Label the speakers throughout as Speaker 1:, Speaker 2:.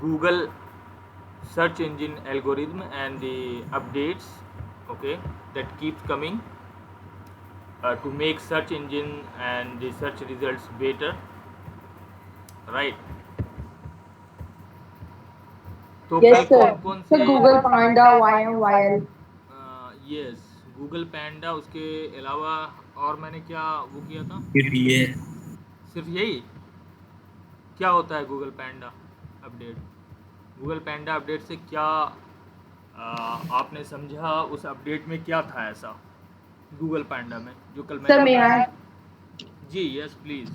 Speaker 1: Google search engine algorithm and the updates, okay, that keeps coming to make search engine and the search results better, right? तो कल
Speaker 2: Yes,
Speaker 1: कौन
Speaker 2: sir.
Speaker 1: कौन
Speaker 2: So
Speaker 1: से
Speaker 2: Google Panda, YMYL.
Speaker 1: Yes, Google Panda, उसके अलावा और मैंने क्या वो किया था?
Speaker 3: ये
Speaker 1: सिर्फ यही? क्या होता है गूगल पैंडा अपडेट? गूगल पैंडा अपडेट से क्या आपने समझा? उस अपडेट में क्या था ऐसा गूगल पैंडा में जो कल मैंने
Speaker 2: Sir, may
Speaker 1: बताया?
Speaker 2: I?
Speaker 1: जी yes please.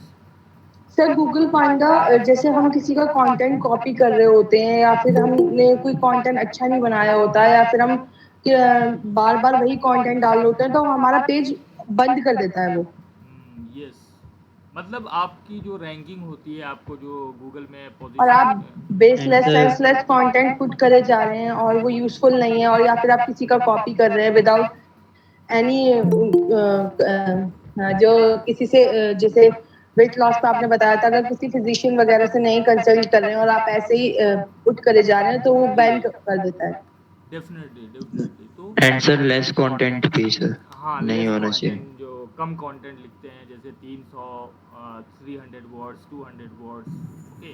Speaker 2: Sir Google Panda, जैसे हम किसी का कंटेंट कॉपी कर रहे होते हैं या फिर हमने कोई कंटेंट अच्छा नहीं बनाया होता है या फिर हम बार बार वही कंटेंट डाल रहे होते हैं तो हमारा पेज बंद कर देता है वो।
Speaker 1: यस, मतलब आपकी जो रैंकिंग होती है, आपको जो गूगल में
Speaker 2: और
Speaker 1: पोजीशन
Speaker 2: आप बेसलेस सेंसलेस कंटेंट पुट करे जा रहे हैं और वो यूजफुल नहीं है, और या फिर आप किसी का कॉपी कर रहे हैं विदाउट एनी जो किसी से जैसे वेट लॉस पे आपने बताया था, अगर किसी फिजिशियन वगैरह से नहीं कंसल्ट कर रहे हैं और आप ऐसे ही पुट करे जा रहे हैं तो वो बैन कर देता है।
Speaker 1: Definitely definitely. तो
Speaker 3: एंड सर लेस कंटेंट भी सर
Speaker 1: हाँ,
Speaker 3: नहीं
Speaker 1: लेस
Speaker 3: होना चाहिए।
Speaker 1: कंटेंट, जो कम कंटेंट लिखते हैं, जैसे 300 300 वर्ड्स, 200 वर्ड्स, ओके।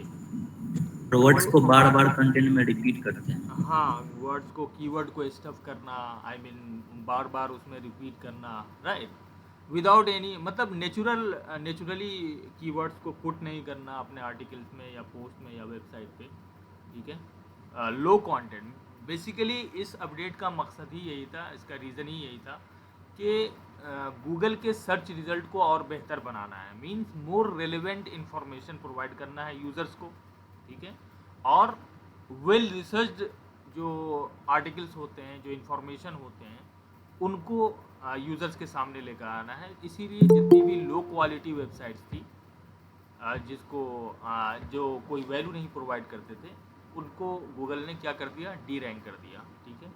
Speaker 3: वर्ड्स को बार बार कंटेंट में रिपीट करते हैं।
Speaker 1: हाँ, वर्ड्स को, कीवर्ड को स्टफ करना, आई मीन बार बार उसमें रिपीट करना, राइट, विदाउट एनी, मतलब नेचुरली कीवर्ड्स को पुट नहीं करना अपने आर्टिकल्स में या पोस्ट में या वेबसाइट पे, ठीक है। लो कंटेंट, बेसिकली इस अपडेट का मकसद ही यही था, इसका रीज़न ही यही था कि गूगल के सर्च रिजल्ट को और बेहतर बनाना है, means more relevant information provide करना है यूज़र्स को, ठीक है। और वेल रिसर्च्ड जो आर्टिकल्स होते हैं, जो इन्फॉर्मेशन होते हैं, उनको यूज़र्स के सामने लेकर आना है। इसीलिए जितनी भी लो क्वालिटी वेबसाइट्स थी, जिसको जो कोई वैल्यू नहीं प्रोवाइड करते थे, उनको गूगल ने क्या कर दिया, डी रैंक कर दिया, ठीक है।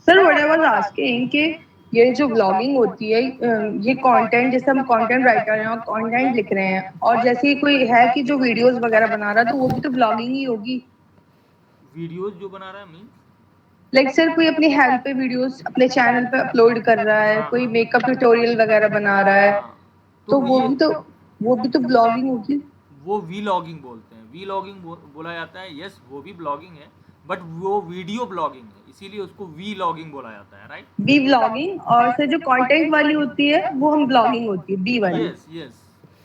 Speaker 2: Sir what I was asking कि ये जो ब्लॉगिंग होती है, ये कंटेंट, जैसे हम कंटेंट राइटर हैं और कंटेंट लिख रहे हैं, और जैसे ही कोई है कि जो वीडियोस वगैरह बना रहा है तो वो भी तो ब्लॉगिंग ही होगी।
Speaker 1: वीडियोस जो बना रहा है मीन्स?
Speaker 2: लाइक सर कोई अपनी हेल्थ पे वीडियोस अपने चैनल पे अपलोड कर रहा है,
Speaker 1: हाँ
Speaker 2: कोई
Speaker 1: हाँ
Speaker 2: मेकअप ट्यूटोरियल वगैरह बना रहा है,
Speaker 1: हाँ,
Speaker 2: तो
Speaker 1: तो ये
Speaker 2: वो भी तो ब्लॉगिंग होगी।
Speaker 1: वो वी लॉगिंग बोलते हैं, वी लॉगिंग बोला जाता है, यस वो भी ब्लॉगिंग है, बट वो वीडियो ब्लॉगिंग है, इसीलिए उसको वी लॉगिंग बोला जाता है, राइट।
Speaker 2: बी ब्लॉगिंग, और सर जो कंटेंट वाली होती है वो हम ब्लॉगिंग होती है, बी वाली।
Speaker 1: Yes yes,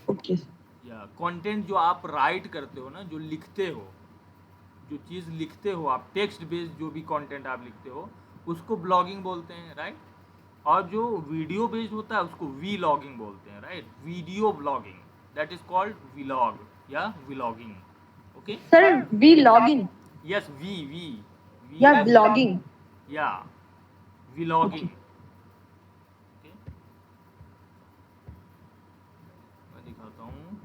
Speaker 2: okay.
Speaker 1: या कंटेंट जो आप राइट करते हो ना, जो लिखते हो, जो चीज़ लिखते हो आप, टेक्स्ट बेस्ड जो भी कंटेंट आप लिखते हो, उसको ब्लॉगिंग बोलते हैं, राइट। और जो वीडियो बेस्ड होता है उसको वी लॉगिंग बोलते हैं, right, video blogging, that is called vlog या vlogging, okay.
Speaker 2: Sir B logging
Speaker 1: yes, V V
Speaker 2: या
Speaker 1: वी
Speaker 2: ब्लॉगिंग।
Speaker 1: या
Speaker 2: ओके।
Speaker 1: Vlogging, okay. मैं दिखाता हूँ,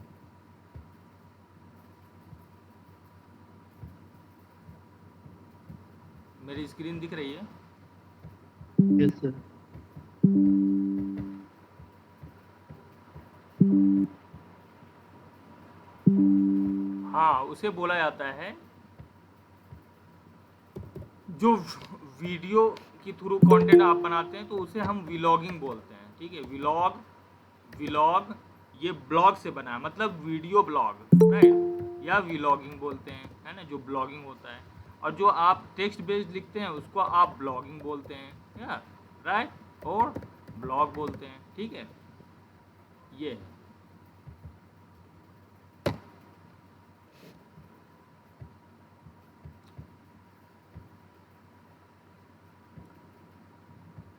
Speaker 1: मेरी स्क्रीन दिख रही है?
Speaker 3: Yes sir.
Speaker 1: हाँ, उसे बोला जाता है, जो वीडियो के थ्रू कंटेंट आप बनाते हैं तो उसे हम व्लॉगिंग बोलते हैं, ठीक है। व्लॉग, व्लॉग ये ब्लॉग से बना है, मतलब वीडियो ब्लॉग, राइट, या व्लॉगिंग बोलते हैं, है ना, जो ब्लॉगिंग होता है। और जो आप टेक्स्ट बेस्ड लिखते हैं उसको आप ब्लॉगिंग बोलते हैं, या राइट, और ब्लॉग बोलते हैं, ठीक है। ये है।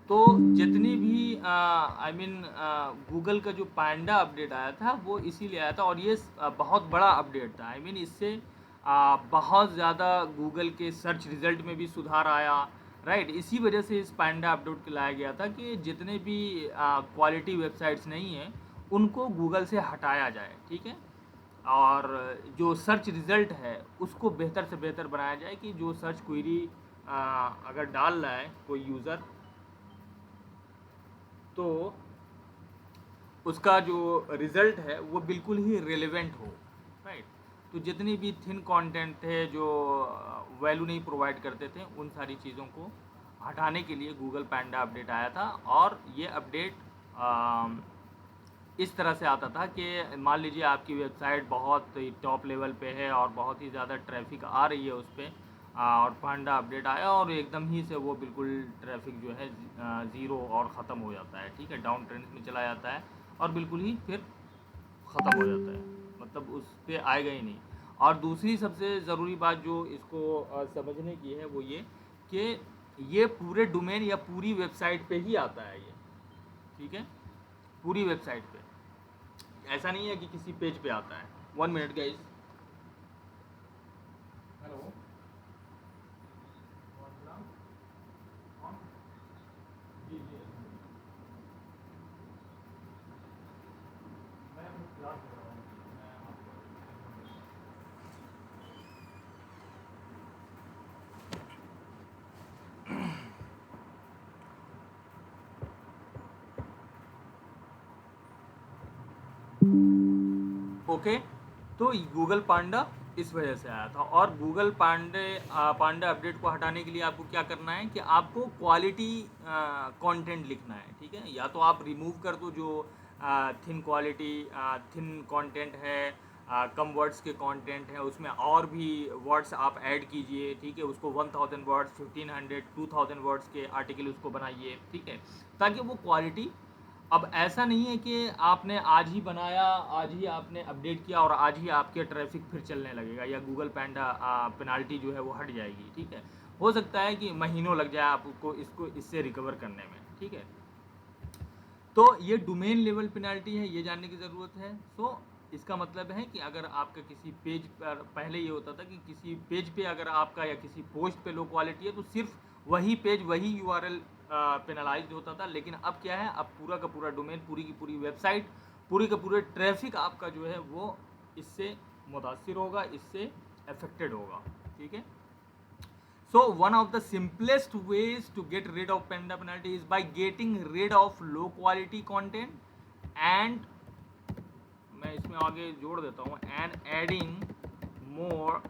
Speaker 1: तो जितनी भी आई मीन गूगल का जो पैंडा अपडेट आया था वो इसीलिए आया था, और ये बहुत बड़ा अपडेट था, आई मीन इससे बहुत ज़्यादा गूगल के सर्च रिजल्ट में भी सुधार आया, राइट। इसी वजह से इस पैंडा अपडेट को लाया गया था कि जितने भी क्वालिटी वेबसाइट्स नहीं हैं उनको गूगल से हटाया जाए, ठीक है। और जो सर्च रिज़ल्ट है उसको बेहतर से बेहतर बनाया जाए, कि जो सर्च क्वेरी अगर डाल रहा है कोई यूज़र, तो उसका जो रिज़ल्ट है वो बिल्कुल ही रेलेवेंट हो, राइट। तो जितनी भी थिन कंटेंट थे जो वैल्यू नहीं प्रोवाइड करते थे, उन सारी चीज़ों को हटाने के लिए गूगल पैंडा अपडेट आया था। और ये अपडेट इस तरह से आता था कि मान लीजिए आपकी वेबसाइट बहुत टॉप लेवल पे है और बहुत ही ज़्यादा ट्रैफिक आ रही है उस पर, और पांडा अपडेट आया और एकदम ही से वो बिल्कुल ट्रैफिक जो है ज़ीरो और ख़त्म हो जाता है, ठीक है, डाउन ट्रेंड में चला जाता है और बिल्कुल ही फिर ख़त्म हो जाता है, मतलब उस पर आएगा ही नहीं। और दूसरी सबसे ज़रूरी बात जो इसको समझने की है वो ये कि ये पूरे डोमेन या पूरी वेबसाइट पे ही आता है ये, ठीक है, पूरी वेबसाइट पे, ऐसा नहीं है कि किसी पेज पे आता है। 1 मिनट गाइस। हेलो, जी जी, मैं क्लास ले रहा हूँ, मैं आपको ओके। तो गूगल पांडा इस वजह से आया था। और गूगल पांडा अपडेट को हटाने के लिए आपको क्या करना है कि आपको क्वालिटी कंटेंट लिखना है, ठीक है। या तो आप रिमूव कर दो जो थिन क्वालिटी थिन कंटेंट है, कम वर्ड्स के कंटेंट है, उसमें और भी वर्ड्स आप ऐड कीजिए, ठीक है, उसको 1000 वर्ड्स 1500 2000 वर्ड्स के आर्टिकल उसको बनाइए, ठीक है, ताकि वो क्वालिटी। अब ऐसा नहीं है कि आपने आज ही बनाया, आज ही आपने अपडेट किया और आज ही आपके ट्रैफिक फिर चलने लगेगा या गूगल पैंडा पेनाल्टी जो है वो हट जाएगी, ठीक है। हो सकता है कि महीनों लग जाए आपको इसको इससे रिकवर करने में, ठीक है। तो ये डोमेन लेवल पेनाल्टी है, ये जानने की ज़रूरत है। सो इसका मतलब है कि अगर आपका किसी पेज पर, पहले ये होता था कि किसी पेज पे अगर आपका या किसी पोस्ट पे लो क्वालिटी है तो सिर्फ वही पेज, वही यूआरएल पेनलाइज होता था। लेकिन अब क्या है, अब पूरा का पूरा डोमेन, पूरी की पूरी वेबसाइट, पूरी का पूरे ट्रैफिक आपका जो है वो इससे मुतासिर होगा, इससे अफेक्टेड होगा, ठीक है। So one of the simplest ways to get rid of panda penalty is by getting rid of low quality content and मैं इसमें आगे जोड़ देता हूँ and adding more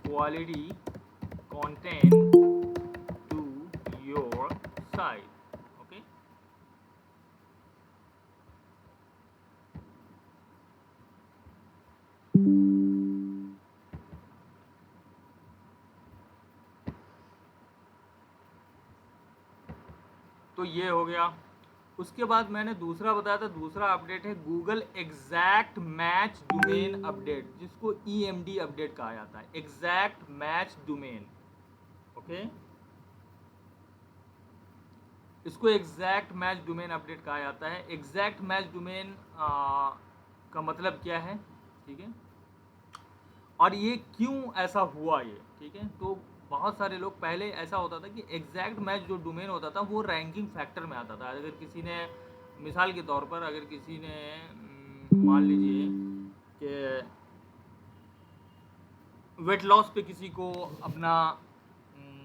Speaker 1: quality content to your site, okay। तो ये हो गया। उसके बाद मैंने दूसरा बताया था, दूसरा अपडेट है Google exact match domain update, जिसको EMD अपडेट कहा जाता है, एग्जैक्ट मैच डोमेन, ओके। इसको एग्जैक्ट मैच डोमेन अपडेट कहा जाता है। एग्जैक्ट मैच डोमेन का मतलब क्या है, ठीक है, और ये क्यों ऐसा हुआ ये, ठीक है। तो बहुत सारे लोग, पहले ऐसा होता था कि एग्जैक्ट मैच जो डोमेन होता था वो रैंकिंग फैक्टर में आता था। अगर किसी ने, मिसाल के तौर पर, अगर किसी ने मान लीजिए कि वेट लॉस पे किसी को अपना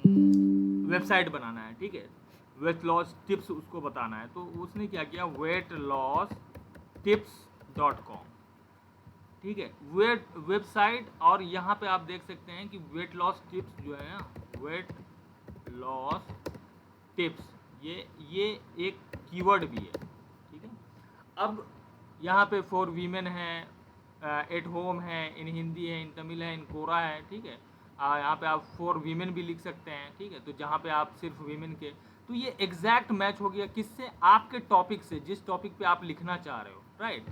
Speaker 1: वेबसाइट बनाना है, ठीक है, वेट लॉस टिप्स उसको बताना है, तो उसने क्या किया, weightlosstips.com, ठीक है, वेबसाइट। और यहाँ पे आप देख सकते हैं कि वेट लॉस टिप्स जो है ना, वेट लॉस टिप्स, ये एक कीवर्ड भी है, ठीक है। अब यहाँ पे फॉर वीमेन है, एट होम है, इन हिंदी है, इन तमिल है, इन कोरा है, ठीक है। यहाँ पे आप फॉर वीमेन भी लिख सकते हैं, ठीक है। तो जहाँ पे आप सिर्फ वीमेन के, तो ये एग्जैक्ट मैच हो गया किससे, आपके टॉपिक से, जिस टॉपिक पे आप लिखना चाह रहे हो, राइट।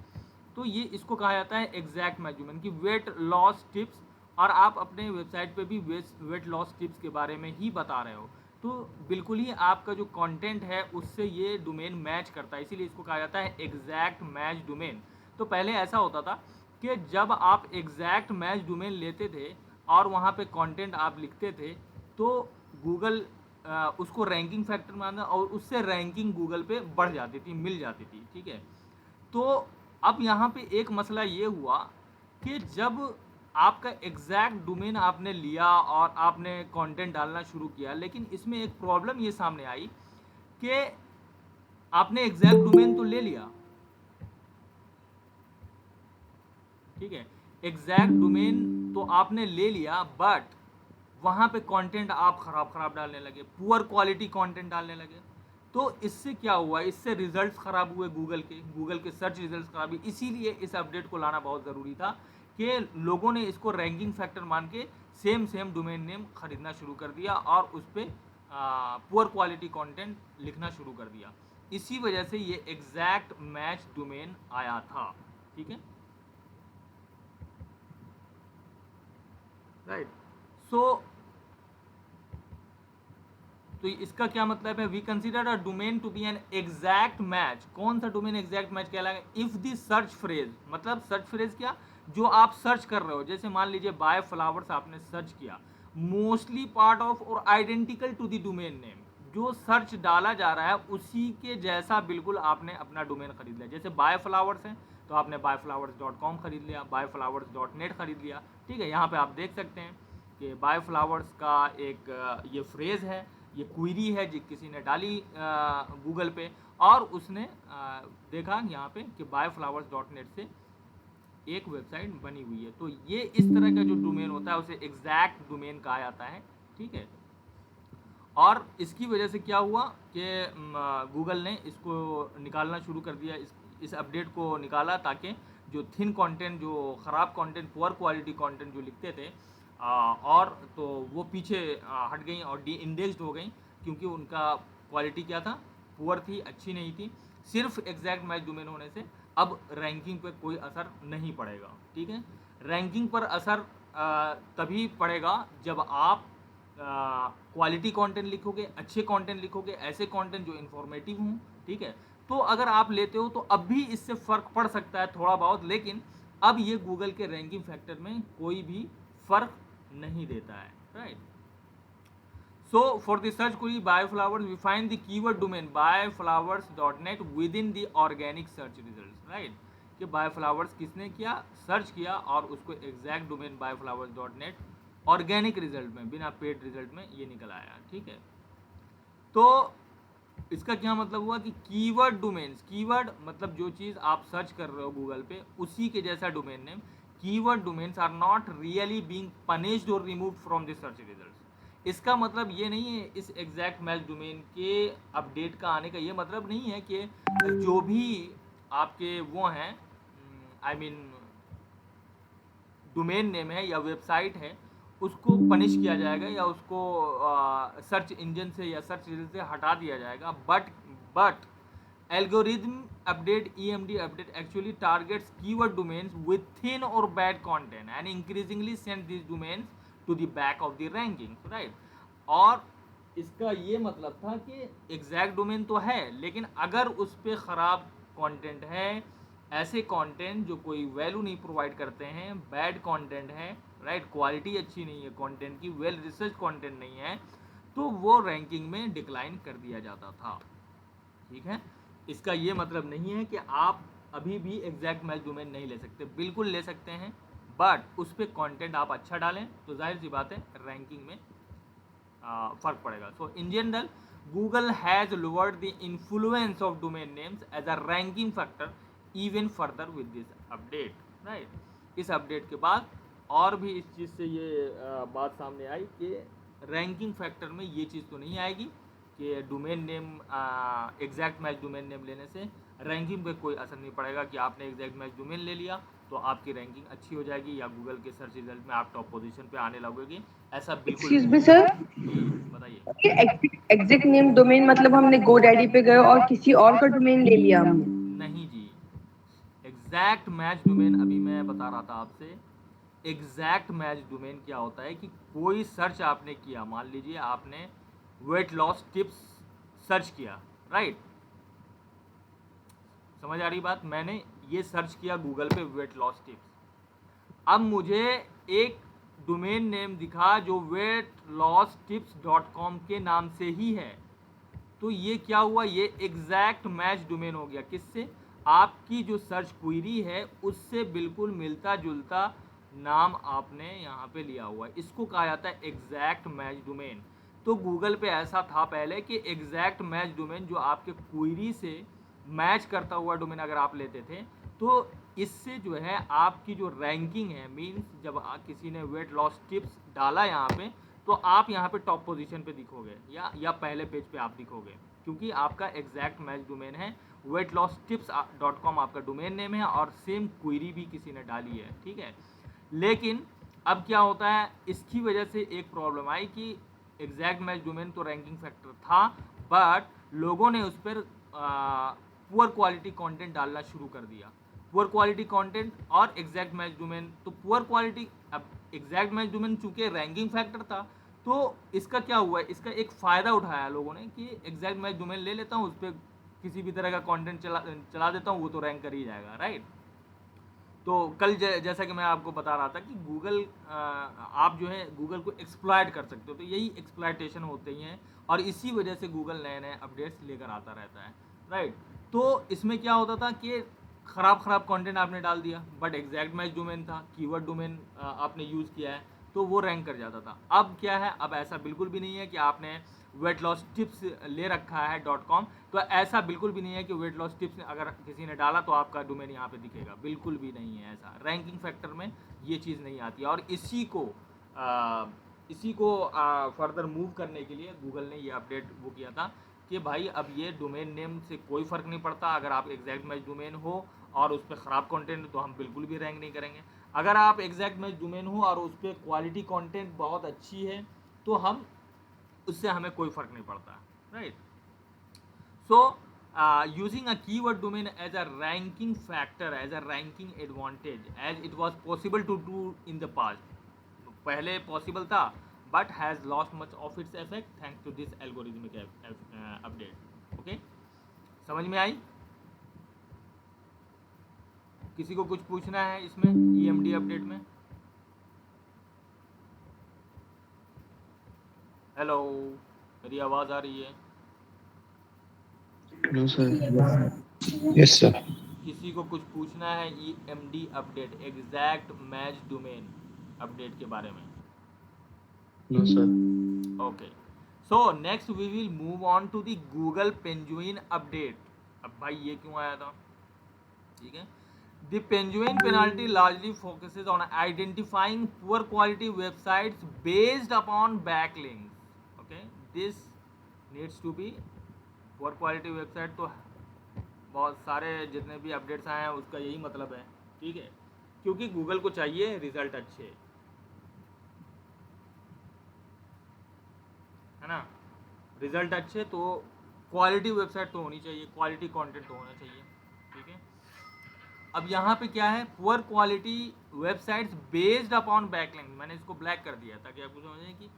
Speaker 1: तो ये इसको कहा जाता है एग्जैक्ट मैचमेंट की वेट लॉस टिप्स, और आप अपने वेबसाइट पे भी वेट लॉस टिप्स के बारे में ही बता रहे हो, तो बिल्कुल ही आपका जो कंटेंट है उससे ये डोमेन मैच करता है, इसीलिए इसको कहा जाता है एग्जैक्ट मैच डोमेन। तो पहले ऐसा होता था कि जब आप एग्जैक्ट मैच डोमेन लेते थे और वहाँ पे कंटेंट आप लिखते थे तो गूगल उसको रैंकिंग फैक्टर में आना और उससे रैंकिंग गूगल पे बढ़ जाती थी, मिल जाती थी, ठीक है। तो अब यहाँ पे एक मसला ये हुआ कि जब आपका एग्जैक्ट डोमेन आपने लिया और आपने कंटेंट डालना शुरू किया, लेकिन इसमें एक प्रॉब्लम ये सामने आई कि आपने एग्जैक्ट डोमेन तो ले लिया, ठीक है। एग्जैक्ट डोमेन तो आपने ले लिया, बट वहाँ पे कंटेंट आप खराब डालने लगे, पुअर क्वालिटी कंटेंट डालने लगे, तो इससे क्या हुआ, इससे रिजल्ट्स ख़राब हुए, गूगल के सर्च रिजल्ट्स खराब हुए। इसीलिए इस अपडेट को लाना बहुत ज़रूरी था कि लोगों ने इसको रैंकिंग फैक्टर मान के सेम डोमेन नेम खरीदना शुरू कर दिया और उस पर पुअर क्वालिटी कंटेंट लिखना शुरू कर दिया। इसी वजह से ये एग्जैक्ट मैच डोमेन आया था। ठीक है, राइट। सो तो इसका क्या मतलब है, we consider a domain to be an exact match. कौन सा डोमेन एग्जैक्ट मैच कहलाएगा, इफ द सर्च फ्रेज, मतलब सर्च फ्रेज क्या, जो आप सर्च कर रहे हो, जैसे मान लीजिए बाय फ्लावर्स आपने सर्च किया, mostly part of or identical to the domain name, जो सर्च डाला जा रहा है उसी के जैसा बिल्कुल आपने अपना डोमेन खरीद लिया। जैसे बाय फ्लावर्स है तो आपने byflowers.com खरीद लिया, byflowers.net खरीद लिया। ठीक है, यहाँ पे आप देख सकते हैं कि बाय फ्लावर्स का एक ये फ्रेज है, ये क्वेरी है जो किसी ने डाली गूगल पे, और उसने देखा यहाँ पे कि byflowers.net से एक वेबसाइट बनी हुई है। तो ये इस तरह का जो डोमेन होता है उसे एग्जैक्ट डोमेन कहा जाता है। ठीक है, और इसकी वजह से क्या हुआ कि गूगल ने इसको निकालना शुरू कर दिया, इस अपडेट को निकाला, ताकि जो थिन कंटेंट, जो ख़राब कंटेंट, पुअर क्वालिटी कंटेंट जो लिखते थे और तो वो पीछे हट गई और डी इंडेक्स्ड हो गई, क्योंकि उनका क्वालिटी क्या था, पुअर थी, अच्छी नहीं थी। सिर्फ एग्जैक्ट मैच डोमेन होने से अब रैंकिंग पर कोई असर नहीं पड़ेगा। ठीक है, रैंकिंग पर असर तभी पड़ेगा जब आप क्वालिटी कंटेंट लिखोगे, अच्छे कंटेंट लिखोगे, ऐसे कंटेंट जो इन्फॉर्मेटिव हों। ठीक है, तो अगर आप लेते हो तो अब भी इससे फ़र्क पड़ सकता है थोड़ा बहुत, लेकिन अब ये गूगल के रैंकिंग फैक्टर में कोई भी फ़र्क नहीं देता है, right. So for the search query byflowers we find the keyword domain byflowers.net within the organic search result, right. कि byflowers किसने किया, सर्च किया और उसको exact domain byflowers.net organic result में, बिना पेड रिजल्ट में ये निकल आया। ठीक है, तो इसका क्या मतलब हुआ कि कीवर्ड डोमेन्स, कीवर्ड मतलब जो चीज़ आप सर्च कर रहे हो गूगल पे उसी के जैसा domain name, keyword domains are not really being punished और removed from the search results. इसका मतलब ये नहीं है, इस एग्जैक्ट मैच डोमेन के अपडेट का आने का ये मतलब नहीं है कि जो भी आपके वो हैं, आई मीन डोमेन नेम है या वेबसाइट है, उसको पनिश किया जाएगा या उसको सर्च इंजन से या सर्च रिजल्ट से हटा दिया जाएगा। But algorithm update, EMD update actually targets keyword domains with thin और bad content and increasingly send this domains to the back of the ranking, right. और इसका ये मतलब था कि एग्जैक्ट डोमेन तो है, लेकिन अगर उस पर ख़राब कंटेंट है, ऐसे कंटेंट जो कोई वैल्यू नहीं प्रोवाइड करते हैं, बैड कंटेंट है, राइट, क्वालिटी अच्छी नहीं है कंटेंट की, वेल रिसर्च कंटेंट नहीं है, तो वो रैंकिंग में डिक्लाइन कर दिया जाता था। ठीक है, इसका ये मतलब नहीं है कि आप अभी भी एग्जैक्ट मैच डोमेन नहीं ले सकते, बिल्कुल ले सकते हैं, बट उस पर कंटेंट आप अच्छा डालें तो जाहिर सी बात है रैंकिंग में फ़र्क पड़ेगा। So in general Google has lowered the influence of domain names as a ranking factor even further with this update, right. इस अपडेट के बाद और भी इस चीज़ से ये बात सामने आई कि रैंकिंग फैक्टर में ये चीज़ तो नहीं आएगी कि domain name, exact match domain name लेने से रैंकिंग पे कोई असर नहीं पड़ेगा कि आपने एग्जैक्ट मैच डोमेन ले लिया तो आपकी रैंकिंग अच्छी हो जाएगी या गूगल के सर्च रिजल्ट में आप टॉप पोजीशन पे आने लगोगे, ऐसा बिल्कुल
Speaker 2: एक्सक्यूज
Speaker 1: नहीं
Speaker 2: मी
Speaker 1: है।
Speaker 2: सर,
Speaker 1: जी बताइए।
Speaker 2: ये एग्जैक्ट नेम डोमेन मतलब हमने GoDaddy पे गए और किसी और का डोमेन ले लिया हमने?
Speaker 1: नहीं जी, एग्जैक्ट मैच डोमेन अभी मैं बता रहा था आपसे। एग्जैक्ट मैच डोमेन क्या होता है कि कोई सर्च आपने किया, मान लीजिए आपने वेट लॉस टिप्स सर्च किया, राइट, समझ आ रही बात, मैंने ये सर्च किया गूगल पे वेट लॉस टिप्स, अब मुझे एक डोमेन नेम दिखा जो weightlosstips.com के नाम से ही है, तो ये क्या हुआ, ये एग्जैक्ट मैच डोमेन हो गया, किससे, आपकी जो सर्च क्वेरी है उससे बिल्कुल मिलता जुलता नाम आपने यहाँ पे लिया हुआ है, इसको कहा जाता है एग्जैक्ट मैच डोमेन। तो गूगल पे ऐसा था पहले कि एग्जैक्ट मैच डोमेन जो आपके क्वेरी से मैच करता हुआ डोमेन अगर आप लेते थे तो इससे जो है आपकी जो रैंकिंग है, मीन्स जब किसी ने वेट लॉस टिप्स डाला यहाँ पे, तो आप यहाँ पे टॉप पोजीशन पे दिखोगे या पहले पेज पे आप दिखोगे, क्योंकि आपका एग्जैक्ट मैच डोमेन है, weightlosstips.com आपका डोमेन नेम है, और सेम क्वेरी भी किसी ने डाली है, ठीक है। लेकिन अब क्या होता है, इसकी वजह से एक प्रॉब्लम आई कि एग्जैक्ट मैच डोमेन तो रैंकिंग फैक्टर था, बट लोगों ने उस पर पुअर क्वालिटी कंटेंट डालना शुरू कर दिया। पुअर क्वालिटी कंटेंट और एग्जैक्ट मैच डोमेन, तो पुअर क्वालिटी, अब एग्जैक्ट मैच डोमेन चूंकि रैंकिंग फैक्टर था, तो इसका क्या हुआ, इसका एक फ़ायदा उठाया लोगों ने कि एग्जैक्ट मैच डोमेन ले लेता हूँ, उस पर किसी भी तरह का कंटेंट चला देता हूँ, वो तो रैंक कर ही जाएगा, राइट। तो कल जैसा कि मैं आपको बता रहा था कि गूगल, आप जो है गूगल को एक्सप्लॉयट कर सकते हो, तो यही एक्सप्लॉयटेशन होते ही हैं, और इसी वजह से गूगल नए नए अपडेट्स लेकर आता रहता है, राइट। तो इसमें क्या होता था कि ख़राब कंटेंट आपने डाल दिया, बट एग्जैक्ट मैच डोमेन था, कीवर्ड डोमेन आपने यूज़ किया है, तो वो रैंक कर जाता था। अब क्या है, अब ऐसा बिल्कुल भी नहीं है कि आपने वेट लॉस टिप्स ले रखा है .com, तो ऐसा बिल्कुल भी नहीं है कि वेट लॉस टिप्स अगर किसी ने डाला तो आपका डोमेन यहाँ पे दिखेगा, बिल्कुल भी नहीं है ऐसा। रैंकिंग फैक्टर में ये चीज़ नहीं आती है, और इसी को फर्दर मूव करने के लिए गूगल ने ये अपडेट वो किया था कि भाई अब ये डोमेन नेम से कोई फ़र्क नहीं पड़ता, अगर आप एग्जैक्ट मैच डोमेन हो और उस पर ख़राब कंटेंट, तो हम बिल्कुल भी रैंक नहीं करेंगे। अगर आप एग्जैक्ट मैच डोमेन हो और उस पर क्वालिटी कंटेंट बहुत अच्छी है, तो हम उससे हमें कोई फ़र्क नहीं पड़ता, right. So using a keyword domain as a ranking factor, as a ranking advantage, as it was possible to do in the past, पहले पॉसिबल था, but has lost much of its effect thanks to this algorithmic update. Okay, समझ में आई? किसी को कुछ पूछना है इसमें EMD अपडेट में? हेलो, मेरी आवाज़ आ रही है?
Speaker 4: No sir.
Speaker 3: Yes sir.
Speaker 1: किसी को कुछ पूछना है EMD update, exact match domain update के बारे में?
Speaker 4: No sir.
Speaker 1: Okay, so next we will move on to the Google Penguin update. अब भाई ये क्यों आया था, ठीक है। The Penguin penalty largely focuses on identifying poor quality websites based upon backlinks. Okay, this needs to be poor quality website, तो बहुत सारे जितने भी अपडेट्स आए हैं उसका यही मतलब है, ठीक है, क्योंकि गूगल को चाहिए रिजल्ट अच्छे, है ना। रिजल्ट अच्छे तो क्वालिटी वेबसाइट तो होनी चाहिए, क्वालिटी कंटेंट तो होना चाहिए, ठीक है। अब यहाँ पे क्या है, poor quality websites based upon backlink, मैंने इसको ब्लैक कर दिया ताकि आपको समझें कि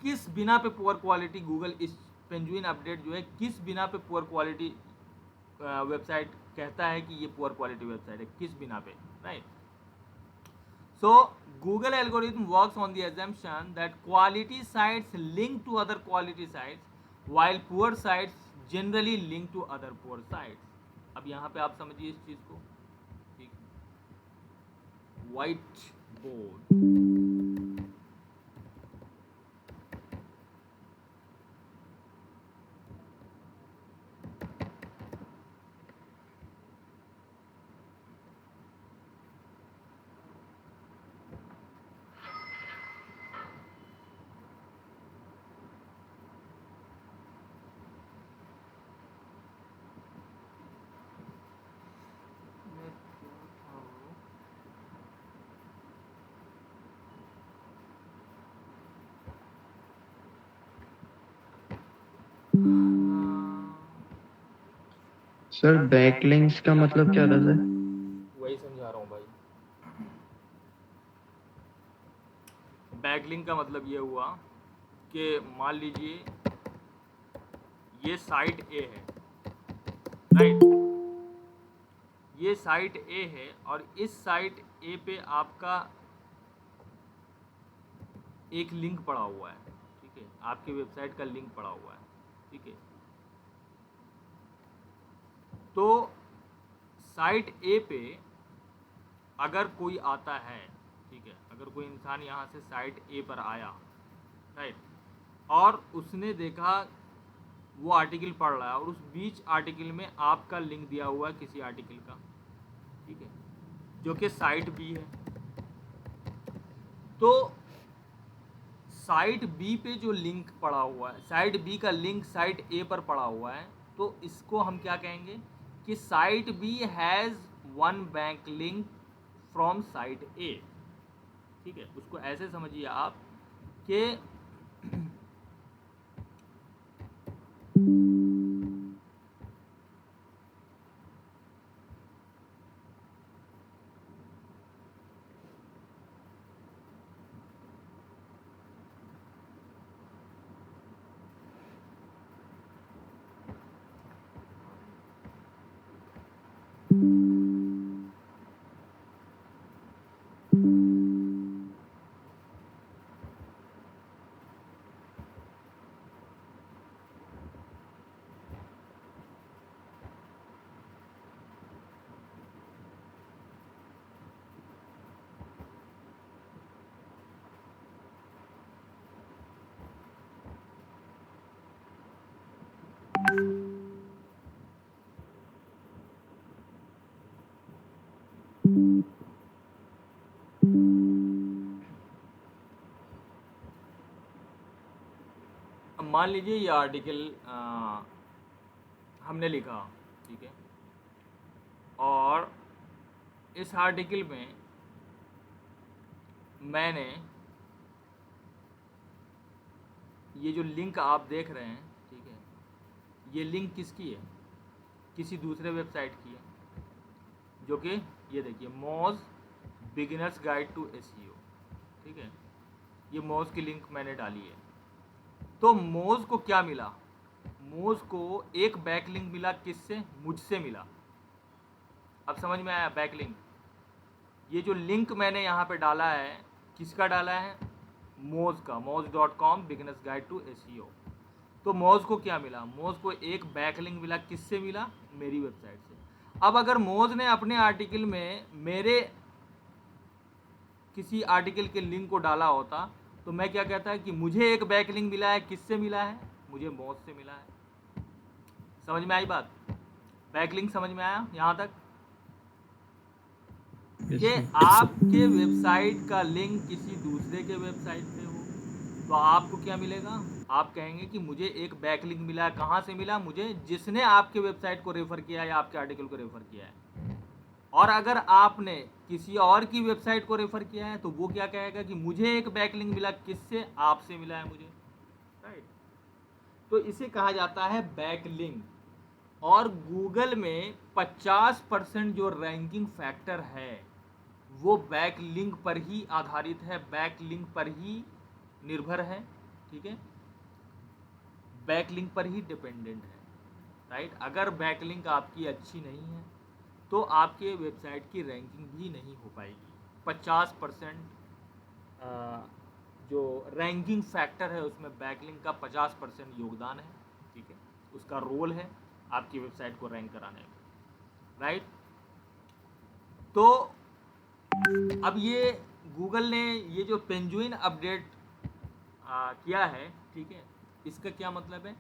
Speaker 1: किस बिना पे पुअर क्वालिटी गूगल इस पेंजुइन अपडेट जो है किस बिना पे पुअर क्वालिटी वेबसाइट कहता है कि ये पुअर क्वालिटी वेबसाइट है, किस बिना पे, right. So Google algorithm works on the assumption that quality sites link to other quality sites while poor sites generally link to other poor sites. अब यहाँ पे आप समझिए इस चीज़ को, ठीक, व्हाइट बोर्ड।
Speaker 4: सर बैकलिंक्स का मतलब क्या था सर?
Speaker 1: वही समझा रहा हूँ भाई। बैकलिंक का मतलब ये हुआ कि मान लीजिए ये साइट ए है, राइट, ये साइट ए है और इस साइट ए पे आपका एक लिंक पड़ा हुआ है, ठीक है, आपकी वेबसाइट का लिंक पड़ा हुआ है, ठीक है। तो साइट ए पे अगर कोई आता है, ठीक है, अगर कोई इंसान यहाँ से साइट ए पर आया, राइट, और उसने देखा वो आर्टिकल पढ़ रहा है और उस बीच आर्टिकल में आपका लिंक दिया हुआ है किसी आर्टिकल का, ठीक है, जो कि साइट बी है। तो साइट बी पे जो लिंक पड़ा हुआ है, साइट बी का लिंक साइट ए पर पड़ा हुआ है, तो इसको हम क्या कहेंगे कि site B has one back link from site A. ठीक है, उसको ऐसे समझिए आप कि अब मान लीजिए ये आर्टिकल हमने लिखा, ठीक है, और इस आर्टिकल में मैंने ये जो लिंक आप देख रहे हैं, ठीक है, ये लिंक किसकी है? किसी दूसरे वेबसाइट की है, जो कि ये देखिए मोज बिगिनर्स गाइड टू एसईओ। ठीक है, ये मोज की लिंक मैंने डाली है। तो मोज को क्या मिला? मोज को एक बैकलिंक मिला, किससे? मुझसे मिला। अब समझ में आया बैकलिंक? ये जो लिंक मैंने यहाँ पे डाला है, किसका डाला है? मोज का, moz.com beginners guide to SEO. तो मोज को क्या मिला? मोज को एक बैकलिंक मिला, किससे मिला? मेरी वेबसाइट से। अब अगर मोज ने अपने आर्टिकल में मेरे किसी आर्टिकल के लिंक को डाला होता, तो मैं क्या कहता है कि मुझे एक बैकलिंक मिला है, किससे मिला है? मुझे मोज से मिला है। समझ में आई बात? बैकलिंक समझ में आया यहाँ तक?
Speaker 4: Yes,
Speaker 1: कि
Speaker 4: sir.
Speaker 1: आपके वेबसाइट का लिंक किसी दूसरे के वेबसाइट पे हो, तो आपको क्या मिलेगा? आप कहेंगे कि मुझे एक बैकलिंक मिला है। कहाँ से मिला? मुझे जिसने आपके वेबसाइट को रेफ़र किया है या आपके आर्टिकल को रेफ़र किया है। और अगर आपने किसी और की वेबसाइट को रेफ़र किया है, तो वो क्या कहेगा कि मुझे एक बैकलिंक मिला, किससे? आपसे मिला है मुझे, राइट? तो इसे कहा जाता है बैकलिंक। और गूगल में 50% जो रैंकिंग फैक्टर है वो बैकलिंक पर ही आधारित है, बैकलिंक पर ही निर्भर है। ठीक है, बैकलिंक पर ही डिपेंडेंट है, राइट? अगर बैकलिंक आपकी अच्छी नहीं है तो आपके वेबसाइट की रैंकिंग भी नहीं हो पाएगी। 50% जो रैंकिंग फैक्टर है उसमें बैकलिंक का 50% योगदान है। ठीक है, उसका रोल है आपकी वेबसाइट को रैंक कराने में, राइट? तो अब ये गूगल ने ये जो पेंगुइन अपडेट किया है, ठीक है, इसका क्या मतलब है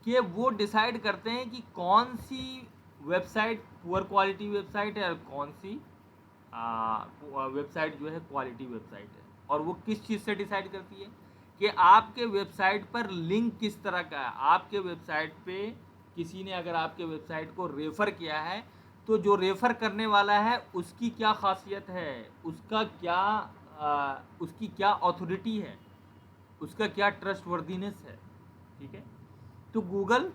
Speaker 1: कि वो डिसाइड करते हैं कि कौन सी वेबसाइट पुअर क्वालिटी वेबसाइट है और कौन सी वेबसाइट जो है क्वालिटी वेबसाइट है। और वो किस चीज़ से डिसाइड करती है कि आपके वेबसाइट पर लिंक किस तरह का है। आपके वेबसाइट पे किसी ने अगर आपके वेबसाइट को रेफ़र किया है, तो जो रेफ़र करने वाला है उसकी क्या खासियत है, उसकी क्या अथॉरिटी है, उसका क्या ट्रस्टवर्दीनेस है। ठीक है, तो गूगल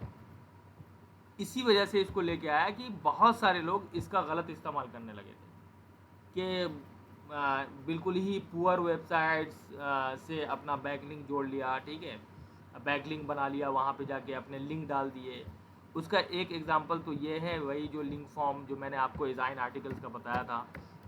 Speaker 1: इसी वजह से इसको लेके आया कि बहुत सारे लोग इसका गलत इस्तेमाल करने लगे थे कि बिल्कुल ही पुअर वेबसाइट्स से अपना बैकलिंक जोड़ लिया। ठीक है, बैकलिंक बना लिया, वहाँ पे जाके अपने लिंक डाल दिए। उसका एक एग्जांपल तो ये है, वही जो लिंक फॉर्म जो मैंने आपको डिज़ाइन आर्टिकल्स का बताया था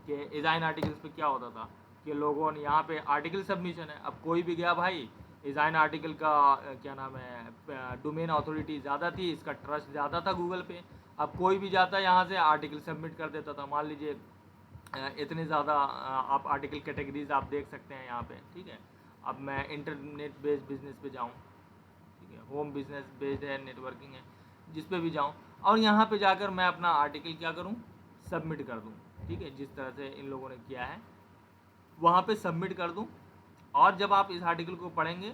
Speaker 1: कि डिज़ाइन आर्टिकल्स पे क्या होता था कि लोगों ने यहाँ पे आर्टिकल सबमिशन है, अब कोई भी गया भाई, डिज़ाइन आर्टिकल का क्या नाम है, डोमेन अथॉरिटी ज़्यादा थी, इसका ट्रस्ट ज़्यादा था गूगल पे। अब कोई भी जाता यहाँ से आर्टिकल सबमिट कर देता था। मान लीजिए इतने ज़्यादा आप आर्टिकल कैटेगरीज आप देख सकते हैं यहाँ पे। ठीक है, अब मैं इंटरनेट बेस्ड बिजनेस पे जाऊँ, ठीक है, होम बिजनेस बेस्ड है, नेटवर्किंग है, जिस पे भी जाऊँ और यहाँ पे जाकर मैं अपना आर्टिकल क्या करूँ, सबमिट कर दूँ। ठीक है, जिस तरह से इन लोगों ने किया है वहाँ पे सबमिट कर दूँ। और जब आप इस आर्टिकल को पढ़ेंगे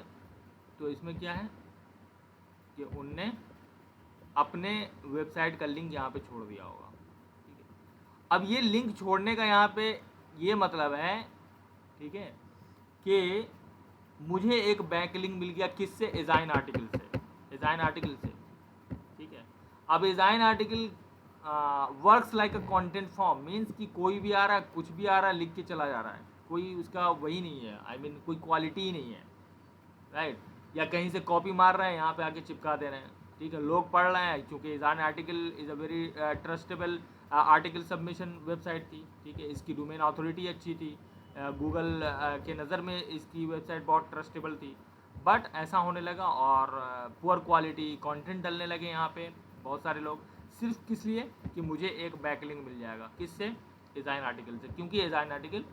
Speaker 1: तो इसमें क्या है कि उनने अपने वेबसाइट का लिंक यहाँ पे छोड़ दिया होगा, ठीक है। अब ये लिंक छोड़ने का यहाँ पे ये मतलब है, ठीक है, कि मुझे एक बैक लिंक मिल गया किससे, एजाइन आर्टिकल से, एजाइन आर्टिकल से, ठीक है। अब Ezine article works like a content form, means कि कोई भी आ रहा है, कुछ भी आ रहा है, लिख के चला जा रहा है, कोई उसका वही नहीं है, आई मीन कोई क्वालिटी ही नहीं है, राइट। या कहीं से कॉपी मार रहे हैं, यहाँ पे आके चिपका दे रहे हैं, ठीक है। लोग पढ़ रहे हैं क्योंकि Ezine article is a very trustable article submission website थी, ठीक है। इसकी डोमेन अथॉरिटी अच्छी थी, गूगल के नज़र में इसकी वेबसाइट बहुत ट्रस्टेबल थी। बट ऐसा होने लगा और पुअर क्वालिटी कंटेंट डलने लगे यहाँ पे बहुत सारे लोग, सिर्फ किस लिए कि मुझे एक बैकलिंक मिल जाएगा, किससे, एजाइन आर्टिकल से, क्योंकि एजाइन आर्टिकल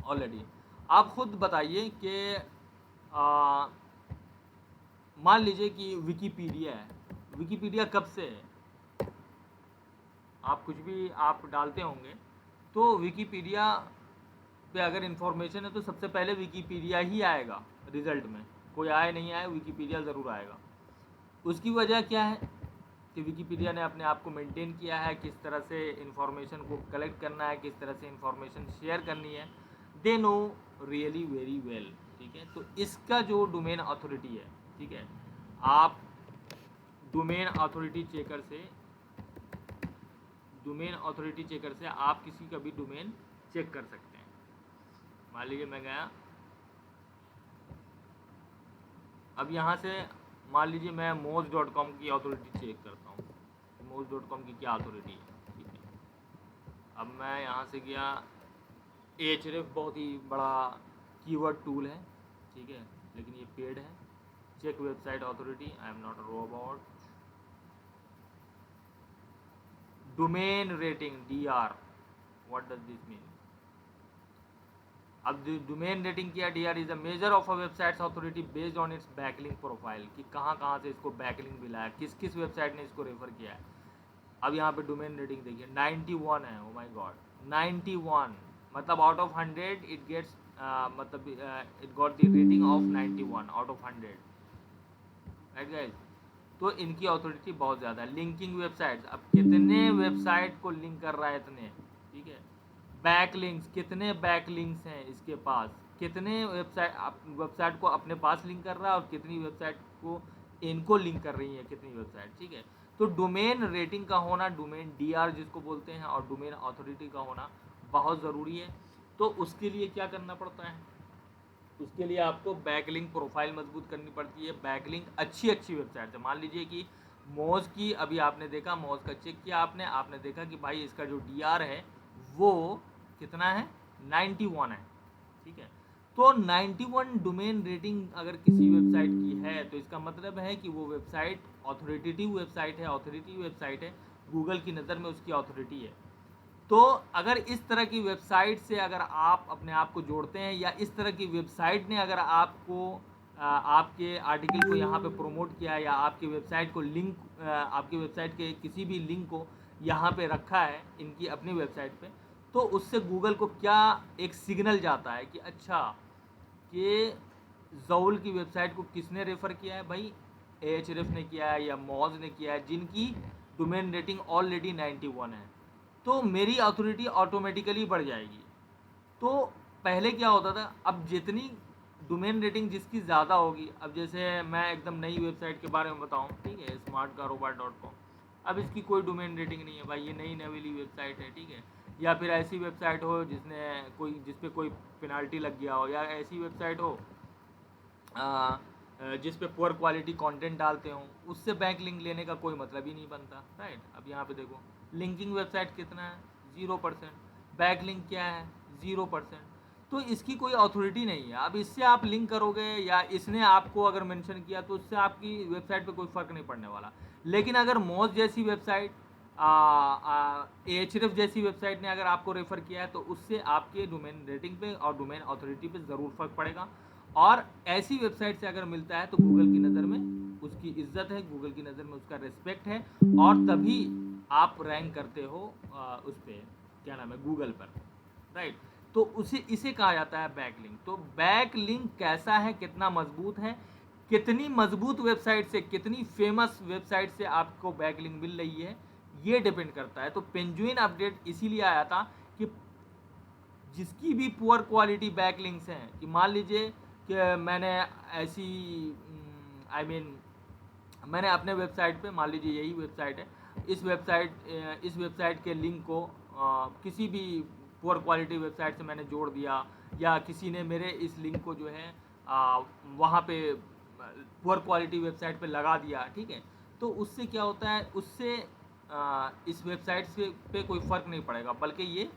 Speaker 1: ऑलरेडी। आप खुद बताइए कि मान लीजिए कि विकीपीडिया है, विकीपीडिया कब से है, आप कुछ भी आप डालते होंगे तो विकीपीडिया पे अगर इन्फॉर्मेशन है तो सबसे पहले विकीपीडिया ही आएगा रिजल्ट में, कोई आए नहीं आए विकीपीडिया ज़रूर आएगा। उसकी वजह क्या है कि विकीपीडिया ने अपने आप को मेंटेन किया है, किस तरह से इन्फॉर्मेशन को कलेक्ट करना है, किस तरह से इन्फॉर्मेशन शेयर करनी है, they know really very well, ठीक है। तो इसका जो डोमेन अथॉरिटी है, ठीक है, आप डोमेन अथॉरिटी चेकर से, डोमेन अथॉरिटी चेकर से आप किसी का भी डोमेन चेक कर सकते हैं। मान लीजिए मैं गया, अब यहाँ से मान लीजिए मैं moz.com की अथॉरिटी चेक करता हूँ, moz.com की क्या अथॉरिटी है, ठीक है। अब मैं यहाँ से गया, Ahref बहुत ही बड़ा कीवर्ड टूल है, ठीक है, लेकिन ये पेड है। Check website authority, I am not a robot. Domain rating DR, what does this mean. अब डोमेन रेटिंग किया, DR is a measure of a website's authority based on its backlink profile, कि कहाँ से इसको backlink मिला है, किस किस वेबसाइट ने इसको रेफर किया है। अब यहाँ पे डोमेन रेटिंग देखिए 91 है, ओ माय गॉड 91, मतलब आउट ऑफ 100 इट गेट्स मतलब it got the rating of 91 out of 100, right guys. तो इनकी अथॉरिटी बहुत ज़्यादा है। लिंकिंग वेबसाइट्स, अब कितने वेबसाइट को लिंक कर रहा है इतने, ठीक है। बैकलिंक्स, कितने बैकलिंक्स हैं इसके पास, कितने वेबसाइट को अपने पास लिंक कर रहा है और कितनी वेबसाइट को इनको लिंक कर रही है, कितनी वेबसाइट, ठीक है। तो डोमेन रेटिंग का होना, डोमेन DR जिसको बोलते हैं, और डोमेन अथॉरिटी का होना बहुत ज़रूरी है। तो उसके लिए क्या करना पड़ता है, उसके लिए आपको बैकलिंक प्रोफाइल मजबूत करनी पड़ती है। बैकलिंक अच्छी वेबसाइट है, मान लीजिए कि मोज की, अभी आपने देखा मोज का चेक किया आपने देखा कि भाई इसका जो DR है वो कितना है, 91 है, ठीक है। तो 91 डोमेन रेटिंग अगर किसी वेबसाइट की है तो इसका मतलब है कि वो वेबसाइट ऑथोरिटेटिव वेबसाइट है, ऑथोरिटी वेबसाइट है, गूगल की नज़र में उसकी अथॉरिटी है। तो अगर इस तरह की वेबसाइट से अगर आप अपने आप को जोड़ते हैं, या इस तरह की वेबसाइट ने अगर आपको आपके आर्टिकल को यहाँ पे प्रमोट किया, या आपकी वेबसाइट को लिंक आपकी वेबसाइट के किसी भी लिंक को यहाँ पे रखा है इनकी अपनी वेबसाइट पे, तो उससे गूगल को क्या एक सिग्नल जाता है कि अच्छा कि ज़ौल की वेबसाइट को किसने रेफ़र किया है, भाई Ahref ने किया है या मोज ने किया है, जिनकी डोमेन रेटिंग ऑलरेडी 91 है, तो मेरी अथॉरिटी ऑटोमेटिकली बढ़ जाएगी। तो पहले क्या होता था, अब जितनी डोमेन रेटिंग जिसकी ज़्यादा होगी, अब जैसे मैं एकदम नई वेबसाइट के बारे में बताऊं, ठीक है, smartkarobar.com, अब इसकी कोई डोमेन रेटिंग नहीं है भाई, ये नई नवेली वेबसाइट है, ठीक है। या फिर ऐसी वेबसाइट हो जिस पे कोई पेनाल्टी लग गया हो, या ऐसी वेबसाइट हो जिस पे पुअर क्वालिटी कंटेंट डालते हों, उससे बैक लिंक लेने का कोई मतलब ही नहीं बनता, राइट। अब यहाँ पे देखो लिंकिंग वेबसाइट कितना है, 0%, बैक लिंक क्या है, 0%। तो इसकी कोई अथॉरिटी नहीं है। अब इससे आप लिंक करोगे या इसने आपको अगर मेंशन किया तो उससे आपकी वेबसाइट पे कोई फ़र्क नहीं पड़ने वाला। लेकिन अगर मोज जैसी वेबसाइट, Ahref जैसी वेबसाइट ने अगर आपको रेफ़र किया है तो उससे आपके डोमेन रेटिंग पे और डोमेन अथॉरिटी पे ज़रूर फ़र्क पड़ेगा। और ऐसी वेबसाइट से अगर मिलता है तो गूगल की नज़र में उसकी इज्जत है, गूगल की नज़र में उसका रिस्पेक्ट है, और तभी आप रैंक करते हो उस पर, क्या नाम है, गूगल पर, राइट। तो उसे इसे कहा जाता है बैकलिंक। तो बैकलिंक कैसा है, कितना मजबूत है, कितनी मजबूत वेबसाइट से, कितनी फेमस वेबसाइट से आपको बैकलिंक मिल रही है, ये डिपेंड करता है। तो पेंजुइन अपडेट इसीलिए आया था कि जिसकी भी पुअर क्वालिटी बैकलिंक्स हैं, कि मान लीजिए कि मैंने ऐसी मैंने अपने वेबसाइट पे, मान लीजिए यही वेबसाइट है, इस वेबसाइट के लिंक को किसी भी पुअर क्वालिटी वेबसाइट से मैंने जोड़ दिया, या किसी ने मेरे इस लिंक को जो है वहाँ पे पुअर क्वालिटी वेबसाइट पे लगा दिया, ठीक है। तो उससे क्या होता है, उससे इस वेबसाइट से पे कोई फ़र्क नहीं पड़ेगा, बल्कि ये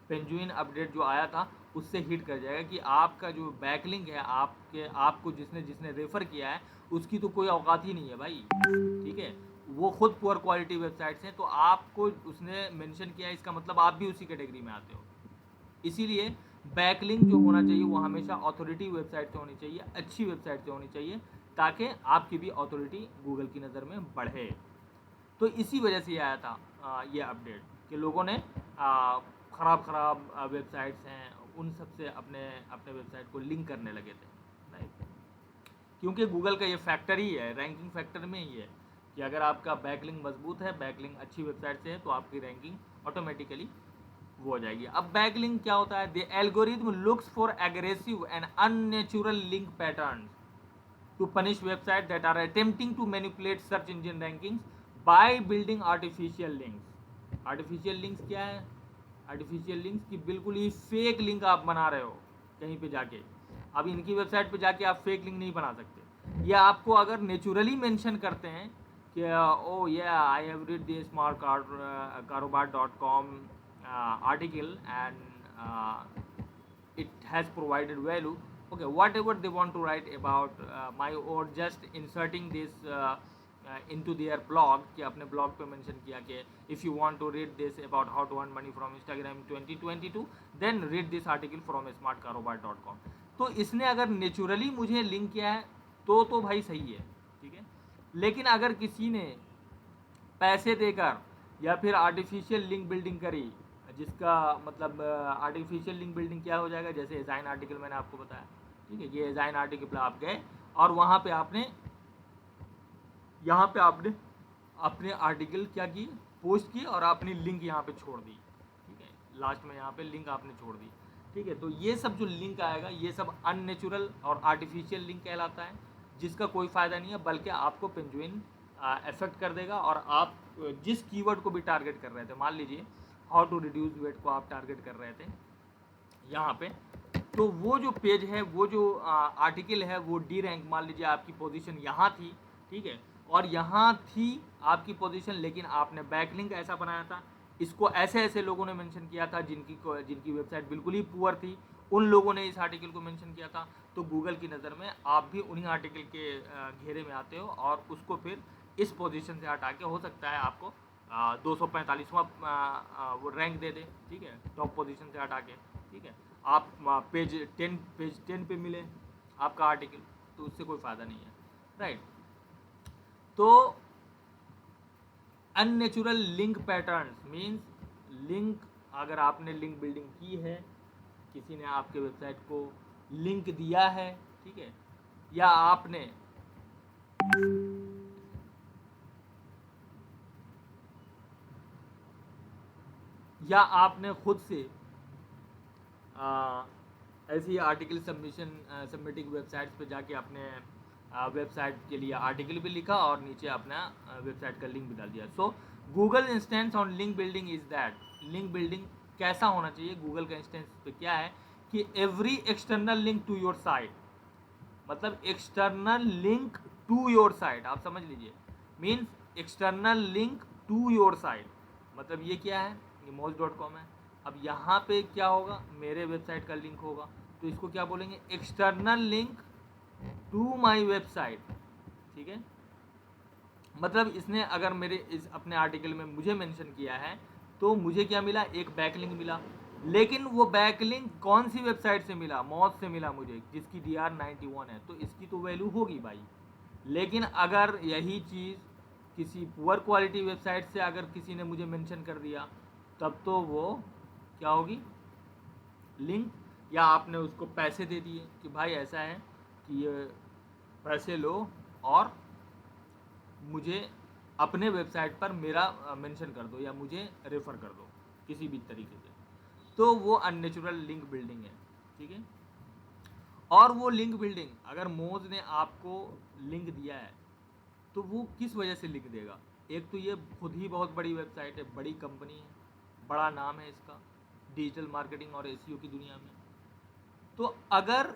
Speaker 1: पेंजुइन अपडेट जो आया था उससे हिट कर जाएगा कि आपका जो बैकलिंक है, आपको जिसने जिसने रेफ़र किया है उसकी तो कोई औकात ही नहीं है भाई, ठीक है। वो खुद पुअर क्वालिटी वेबसाइट्स हैं, तो आपको उसने मेंशन किया है, इसका मतलब आप भी उसी कैटेगरी में आते हो। इसीलिए बैकलिंक जो होना चाहिए वो हमेशा अथॉरिटी वेबसाइट से होनी चाहिए, अच्छी वेबसाइट से होनी चाहिए, ताकि आपकी भी अथॉरिटी गूगल की नज़र में बढ़े। तो इसी वजह से ये आया था ये अपडेट कि लोगों ने ख़राब वेबसाइट्स हैं उन सब से अपने अपने वेबसाइट को लिंक करने लगे थे, राइट। क्योंकि गूगल का ये फैक्टर ही है, रैंकिंग फैक्टर में ही है कि अगर आपका बैकलिंक मजबूत है, बैकलिंक अच्छी वेबसाइट से है, तो आपकी रैंकिंग ऑटोमेटिकली वो हो जाएगी। अब बैकलिंक क्या होता है, the algorithm looks for aggressive and unnatural link patterns to punish websites that are attempting to manipulate search engine rankings by building artificial links। artificial links क्या है, artificial links की बिल्कुल ही फेक लिंक आप बना रहे हो कहीं पे जाके। अब इनकी वेबसाइट पे जाके आप फेक लिंक नहीं बना सकते। ये आपको अगर नेचुरली मेंशन करते हैं कि ओ ये I have read the smart कारोबार.com article and it has provided value, okay, whatever they want to write about my, or just inserting this into their blog, कि अपने blog पे mention किया कि if you want to read this about how to earn money from Instagram 2022 then read this article from smartkarobar.com। तो इसने अगर naturally मुझे link किया है तो भाई सही है, ठीक है। लेकिन अगर किसी ने पैसे देकर या फिर आर्टिफिशियल लिंक बिल्डिंग करी, जिसका मतलब आर्टिफिशियल लिंक बिल्डिंग क्या हो जाएगा, जैसे एजाइन आर्टिकल मैंने आपको बताया, ठीक है। ये एजाइन आर्टिकल पे आप गए और वहाँ पे आपने अपने आर्टिकल क्या की, पोस्ट की और अपनी लिंक यहाँ पे छोड़ दी, ठीक है। लास्ट में यहाँ पे लिंक आपने छोड़ दी, ठीक है। तो ये सब जो लिंक आएगा ये सब अननेचुरल और आर्टिफिशियल लिंक कहलाता है, जिसका कोई फ़ायदा नहीं है, बल्कि आपको पेंजुइन इफेक्ट कर देगा। और आप जिस कीवर्ड को भी टारगेट कर रहे थे, मान लीजिए हाउ टू रिड्यूस वेट को आप टारगेट कर रहे थे यहाँ पे, तो वो जो पेज है, वो जो आर्टिकल है, वो डी रैंक, मान लीजिए आपकी पोजीशन यहाँ थी, ठीक है, और यहाँ थी आपकी पोजीशन, लेकिन आपने बैकलिंक ऐसा बनाया था, इसको ऐसे ऐसे लोगों ने मेंशन किया था जिनकी वेबसाइट बिल्कुल ही पुअर थी, उन लोगों ने इस आर्टिकल को मेंशन किया था। तो गूगल की नज़र में आप भी उन्हीं आर्टिकल के घेरे में आते हो और उसको फिर इस पोजीशन से हटा के, हो सकता है आपको 245वां वो रैंक दे दे, ठीक है, टॉप पोजीशन से हटा के, ठीक है। आप पेज 10 पे मिले आपका आर्टिकल, तो उससे कोई फ़ायदा नहीं है, राइट। तो unnatural link patterns means link, अगर आपने लिंक बिल्डिंग की है, किसी ने आपके वेबसाइट को लिंक दिया है, ठीक है, या आपने खुद से ऐसी आर्टिकल सबमिटिंग वेबसाइट्स पे जाके अपने वेबसाइट के लिए आर्टिकल भी लिखा और नीचे अपना वेबसाइट का लिंक भी डाल दिया। सो Google instance on link building is that, link building कैसा होना चाहिए गूगल का इंस्टेंस पे क्या है कि every external link to your site, मतलब external link to your site, आप समझ लीजिए, means external link to your site, मतलब ये क्या है, ये moz.com है। अब यहाँ पे क्या होगा, मेरे वेबसाइट का लिंक होगा, तो इसको क्या बोलेंगे, external link to my website, ठीक है। मतलब इसने अगर मेरे इस अपने आर्टिकल में मुझे मेंशन किया है, तो मुझे क्या मिला, एक बैकलिंक मिला, लेकिन वो बैकलिंक कौन सी वेबसाइट से मिला, मॉज से मिला मुझे, जिसकी DR 91 है, तो इसकी तो वैल्यू होगी भाई। लेकिन अगर यही चीज़ किसी पुअर क्वालिटी वेबसाइट से अगर किसी ने मुझे मेंशन कर दिया, तब तो वो क्या होगी, लिंक, या आपने उसको पैसे दे दिए कि भाई ऐसा है कि ये पैसे लो और मुझे अपने वेबसाइट पर मेरा मेंशन कर दो या मुझे रेफ़र कर दो किसी भी तरीके से, तो वो अननेचुरल लिंक बिल्डिंग है, ठीक है। और वो लिंक बिल्डिंग अगर मोज ने आपको लिंक दिया है तो वो किस वजह से लिंक देगा, एक तो ये खुद ही बहुत बड़ी वेबसाइट है, बड़ी कंपनी है, बड़ा नाम है इसका डिजिटल मार्केटिंग और एसईओ की दुनिया में, तो अगर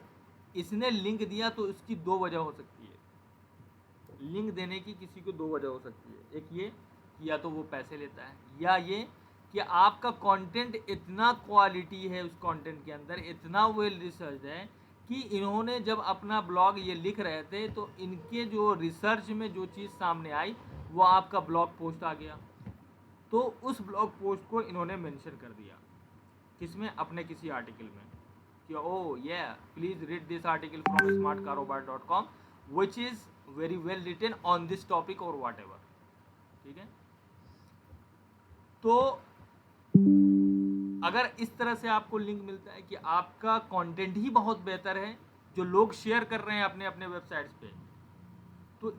Speaker 1: इसने लिंक दिया तो इसकी दो वजह हो सकती है, लिंक देने की किसी को दो वजह हो सकती है, एक ये कि या तो वो पैसे लेता है, या ये कि आपका कंटेंट इतना क्वालिटी है, उस कंटेंट के अंदर इतना वेल रिसर्च है कि इन्होंने जब अपना ब्लॉग ये लिख रहे थे तो इनके जो रिसर्च में जो चीज़ सामने आई वो आपका ब्लॉग पोस्ट आ गया, तो उस ब्लॉग पोस्ट को इन्होंने मेंशन कर दिया किसमें, अपने किसी आर्टिकल में कि ओ ये please read this article from smartkarobar.com which is very well written on this topic or watt ever, ठीक है। तो अगर इस तरह से आपको लिंक मिलता है कि आपका कंटेंट ही बहुत बेहतर है जो लोग शेयर कर रहे हैं अपने अपने वेबसाइट्स पे, तो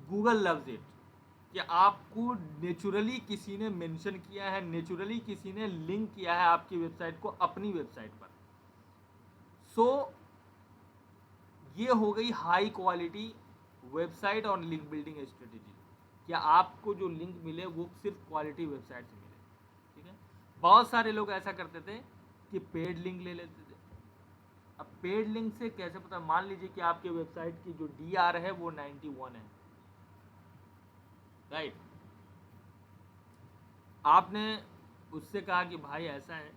Speaker 1: गूगल लव्स इट कि आपको नेचुरली किसी ने मेंशन किया है, नेचुरली किसी ने लिंक किया है आपकी वेबसाइट को अपनी वेबसाइट पर। सो ये हो गई हाई क्वालिटी वेबसाइट और लिंक बिल्डिंग स्ट्रेटेजी, क्या आपको जो लिंक मिले वो सिर्फ क्वालिटी वेबसाइट से मिले, ठीक है। बहुत सारे लोग ऐसा करते थे कि पेड लिंक ले लेते थे। अब पेड लिंक से कैसे पता, मान लीजिए कि आपके वेबसाइट की जो DR है वो 91 है, राइट। आपने उससे कहा कि भाई ऐसा है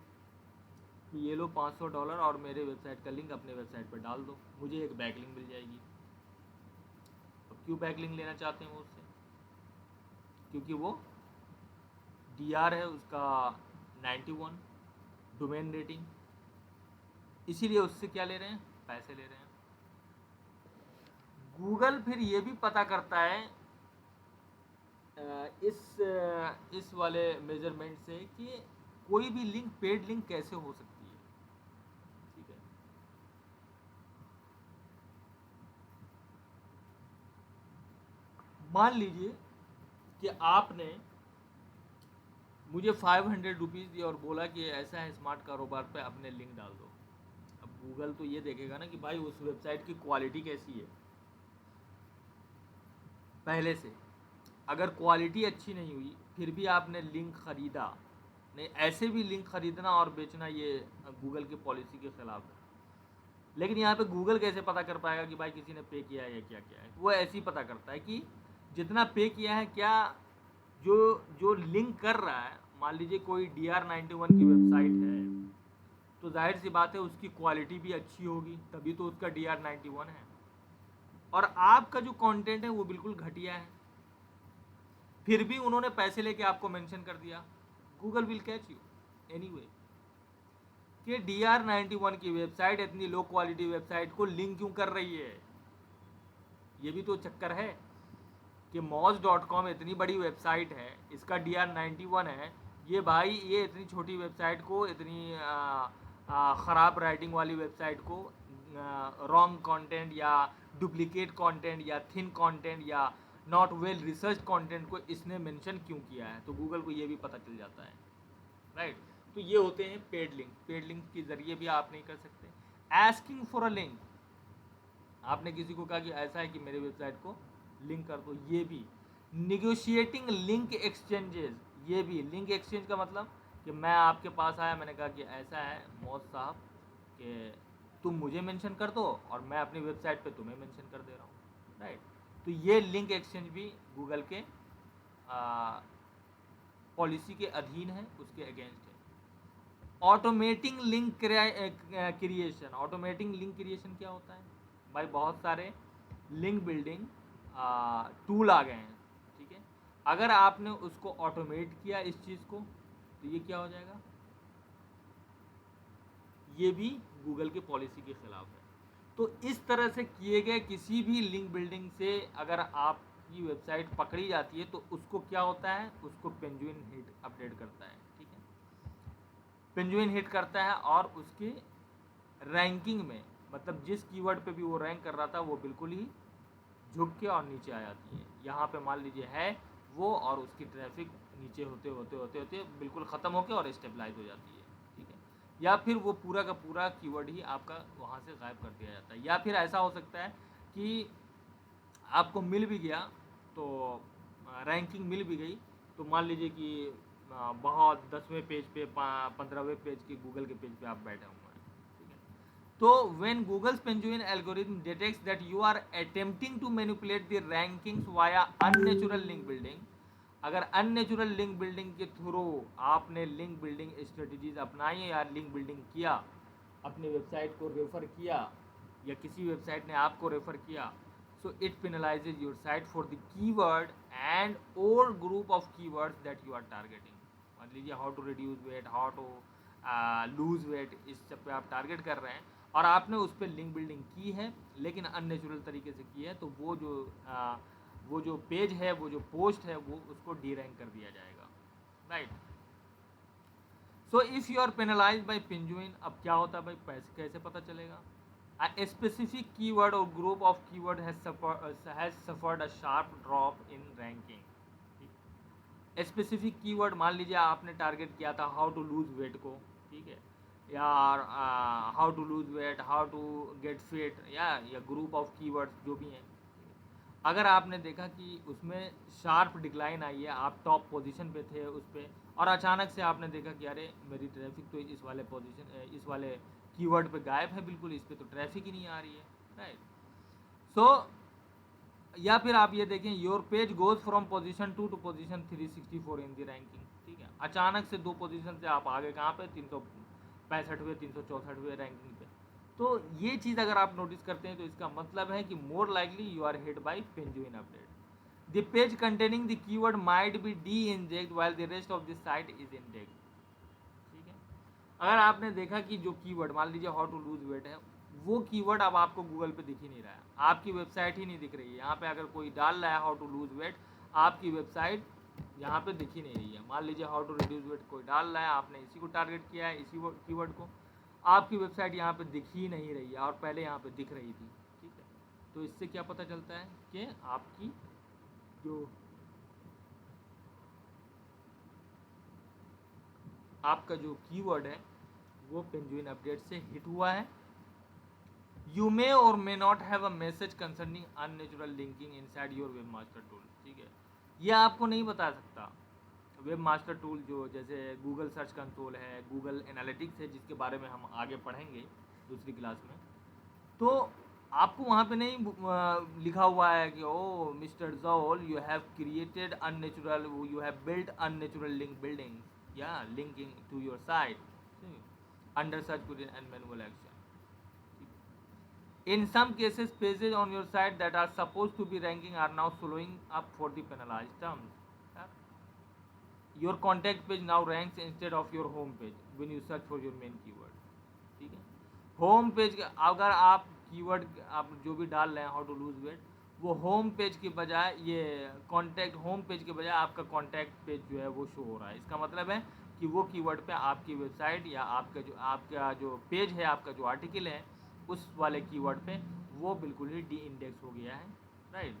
Speaker 1: कि ये लो $500 और मेरे वेबसाइट का लिंक अपने वेबसाइट पर डाल दो, मुझे एक बैकलिंक मिल जाएगी। अब क्यों बैकलिंक लेना चाहते हैं वो उससे, क्योंकि वो DR है उसका 91 डोमेन रेटिंग, इसीलिए उससे क्या ले रहे हैं, पैसे ले रहे हैं। गूगल फिर ये भी पता करता है इस वाले मेजरमेंट से कि कोई भी लिंक पेड लिंक कैसे हो सकती है, ठीक है। मान लीजिए कि आपने मुझे 500 रुपीज़ दिए और बोला कि ऐसा है स्मार्ट कारोबार पे अपने लिंक डाल दो। अब गूगल तो ये देखेगा ना कि भाई उस वेबसाइट की क्वालिटी कैसी है पहले से, अगर क्वालिटी अच्छी नहीं हुई फिर भी आपने लिंक ख़रीदा, नहीं ऐसे भी लिंक ख़रीदना और बेचना ये गूगल की पॉलिसी के ख़िलाफ़ है। लेकिन यहाँ पे गूगल कैसे पता कर पाएगा कि भाई किसी ने पे किया है या क्या किया है, वो ऐसे ही पता करता है कि जितना पे किया है, क्या जो जो लिंक कर रहा है, मान लीजिए कोई DR91 की वेबसाइट है तो जाहिर सी बात है उसकी क्वालिटी भी अच्छी होगी, तभी तो उसका DR91 है, और आपका जो कंटेंट है वो बिल्कुल घटिया है, फिर भी उन्होंने पैसे लेके आपको मेंशन कर दिया, Google will catch you anyway कि DR91 की वेबसाइट इतनी लो क्वालिटी वेबसाइट को लिंक क्यों कर रही है। ये भी तो चक्कर है कि moz.com इतनी बड़ी वेबसाइट है, इसका DR91 है, ये भाई ये इतनी छोटी वेबसाइट को, इतनी ख़राब राइटिंग वाली वेबसाइट को रॉन्ग कंटेंट या डुप्लीकेट कंटेंट या थिन कंटेंट या नॉट वेल रिसर्च कंटेंट को इसने मेंशन क्यों किया है, तो गूगल को ये भी पता चल जाता है, राइट। तो ये होते हैं पेड लिंक, पेड लिंक के ज़रिए भी आप नहीं कर सकते। आस्किंग फॉर अ लिंक, आपने किसी को कहा कि ऐसा है कि मेरे वेबसाइट को लिंक कर दो, ये भी। निगोशिएटिंग लिंक एक्सचेंजेस, ये भी। लिंक एक्सचेंज का मतलब कि मैं आपके पास आया, मैंने कहा कि ऐसा है मौज साहब कि तुम मुझे मेंशन कर दो और मैं अपनी वेबसाइट पे तुम्हें मेंशन कर दे रहा हूँ, राइट। तो ये लिंक एक्सचेंज भी गूगल के पॉलिसी के अधीन है, उसके अगेंस्ट है। Automating link creation, automating link creation क्या होता है भाई, बहुत सारे लिंक बिल्डिंग टूल आ गए हैं, ठीक है। अगर आपने उसको ऑटोमेट किया इस चीज़ को तो ये क्या हो जाएगा, ये भी गूगल की पॉलिसी के खिलाफ है। तो इस तरह से किए गए किसी भी लिंक बिल्डिंग से अगर आपकी वेबसाइट पकड़ी जाती है तो उसको क्या होता है, उसको पेंगुइन हिट अपडेट करता है, ठीक है। पेंजुइन हिट करता है और उसके रैंकिंग में, मतलब जिस कीवर्ड पे भी वो रैंक कर रहा था वो बिल्कुल ही झुक के और नीचे आ जाती है। यहाँ पे मान लीजिए है वो, और उसकी ट्रैफिक नीचे होते होते होते होते बिल्कुल ख़त्म होकर और स्टेबलाइज हो जाती है, ठीक है। या फिर वो पूरा का पूरा कीवर्ड ही आपका वहाँ से गायब कर दिया जाता है। या फिर ऐसा हो सकता है कि आपको मिल भी गया, तो रैंकिंग मिल भी गई, तो मान लीजिए कि बहुत 10वें पेज पे 15वें पेज के गूगल के पेज पे आप बैठे हुए हैं, ठीक है। तो when Google's Penguin algorithm detects that you are attempting to manipulate the rankings via unnatural link building, अगर अननेचुरल लिंक बिल्डिंग के थ्रू आपने लिंक बिल्डिंग स्ट्रेटजीज अपनाई या लिंक बिल्डिंग किया, अपनी वेबसाइट को रेफर किया या किसी वेबसाइट ने आपको रेफर किया, so it penalizes your site for the keyword and or group of keywords that you are targeting. मान लीजिए how to reduce weight, how to lose weight, इस सब पे आप टारगेट कर रहे हैं और आपने उस पर लिंक बिल्डिंग की है लेकिन अननेचुरल तरीके से की है, तो वो जो पेज है, वो जो पोस्ट है, वो उसको डी रैंक कर दिया जाएगा, right. So if you are penalise by Penguin, अब क्या होता है भाई, पैसे कैसे पता चलेगा? A specific keyword or group of keyword has suffered a sharp drop in ranking. Specific keyword, मान लीजिए आपने टारगेट किया था हाउ टू लूज वेट को, ठीक है, या how to lose weight, how to get fit, या ग्रुप ऑफ कीवर्ड्स जो भी हैं। अगर आपने देखा कि उसमें शार्प डिक्लाइन आई है, आप टॉप पोजीशन पे थे उस पर, और अचानक से आपने देखा कि अरे मेरी ट्रैफिक तो इस वाले पोजीशन, इस वाले कीवर्ड पे गायब है बिल्कुल, इस पे तो ट्रैफिक ही नहीं आ रही है, राइट। सो या फिर आप ये देखें, your page goes from position 2 to position 364 in the ranking, ठीक है, अचानक से 2 पोजीशन से आप आगे कहाँ पे, 365वें 364वें रैंकिंग पे। तो ये चीज़ अगर आप नोटिस करते हैं तो इसका मतलब है कि more likely you are hit by Penguin update. The page containing the keyword might be deindexed while the rest of the site is indexed, ठीक है। अगर आपने देखा कि जो कीवर्ड, मान लीजिए हाउ टू लूज वेट है, वो कीवर्ड अब आपको गूगल पे दिख ही नहीं रहा है, आपकी वेबसाइट ही नहीं दिख रही है। यहाँ पे अगर कोई डाल रहा है हाउ टू लूज वेट, आपकी वेबसाइट यहाँ पे दिख ही नहीं रही है। मान लीजिए हाउ टू रिड्यूस वेट कोई डाल रहा है, आपने इसी को टारगेट किया है, इसी कीवर्ड को, आपकी वेबसाइट यहाँ पे दिख ही नहीं रही है और पहले यहाँ पे दिख रही थी, ठीक है। तो इससे क्या पता चलता है कि आपकी जो आपका जो कीवर्ड है वो पेंजुइन अपडेट से हिट हुआ है। यू मे और may not have a message concerning unnatural linking inside your web master tool, ठीक है। ये आपको नहीं बता सकता। वेब मास्टर टूल जो जैसे गूगल सर्च कंसोल है, गूगल एनालिटिक्स है, जिसके बारे में हम आगे पढ़ेंगे दूसरी क्लास में, तो आपको वहाँ पे नहीं लिखा हुआ है कि oh mister Joel you have created unnatural, you have built unnatural link building या linking to your site under search query and manual action. In some cases, pages on your site that are supposed to be ranking are now showing up for the penalized terms. Your contact page now ranks instead of your home page when you search for your main keyword. ठीक है, home page अगर आप keyword आप जो भी डाल रहे हैं हाउ टू लूज वेट, वो होम पेज के बजाय ये कॉन्टैक्ट होम पेज के बजाय आपका कॉन्टैक्ट पेज जो है वो शो हो रहा है। इसका मतलब है कि वो कीवर्ड पे आपकी वेबसाइट या आपका जो पेज है, आपका जो आर्टिकल है, उस वाले कीवर्ड पे वो बिल्कुल ही डी इंडेक्स हो गया है, right.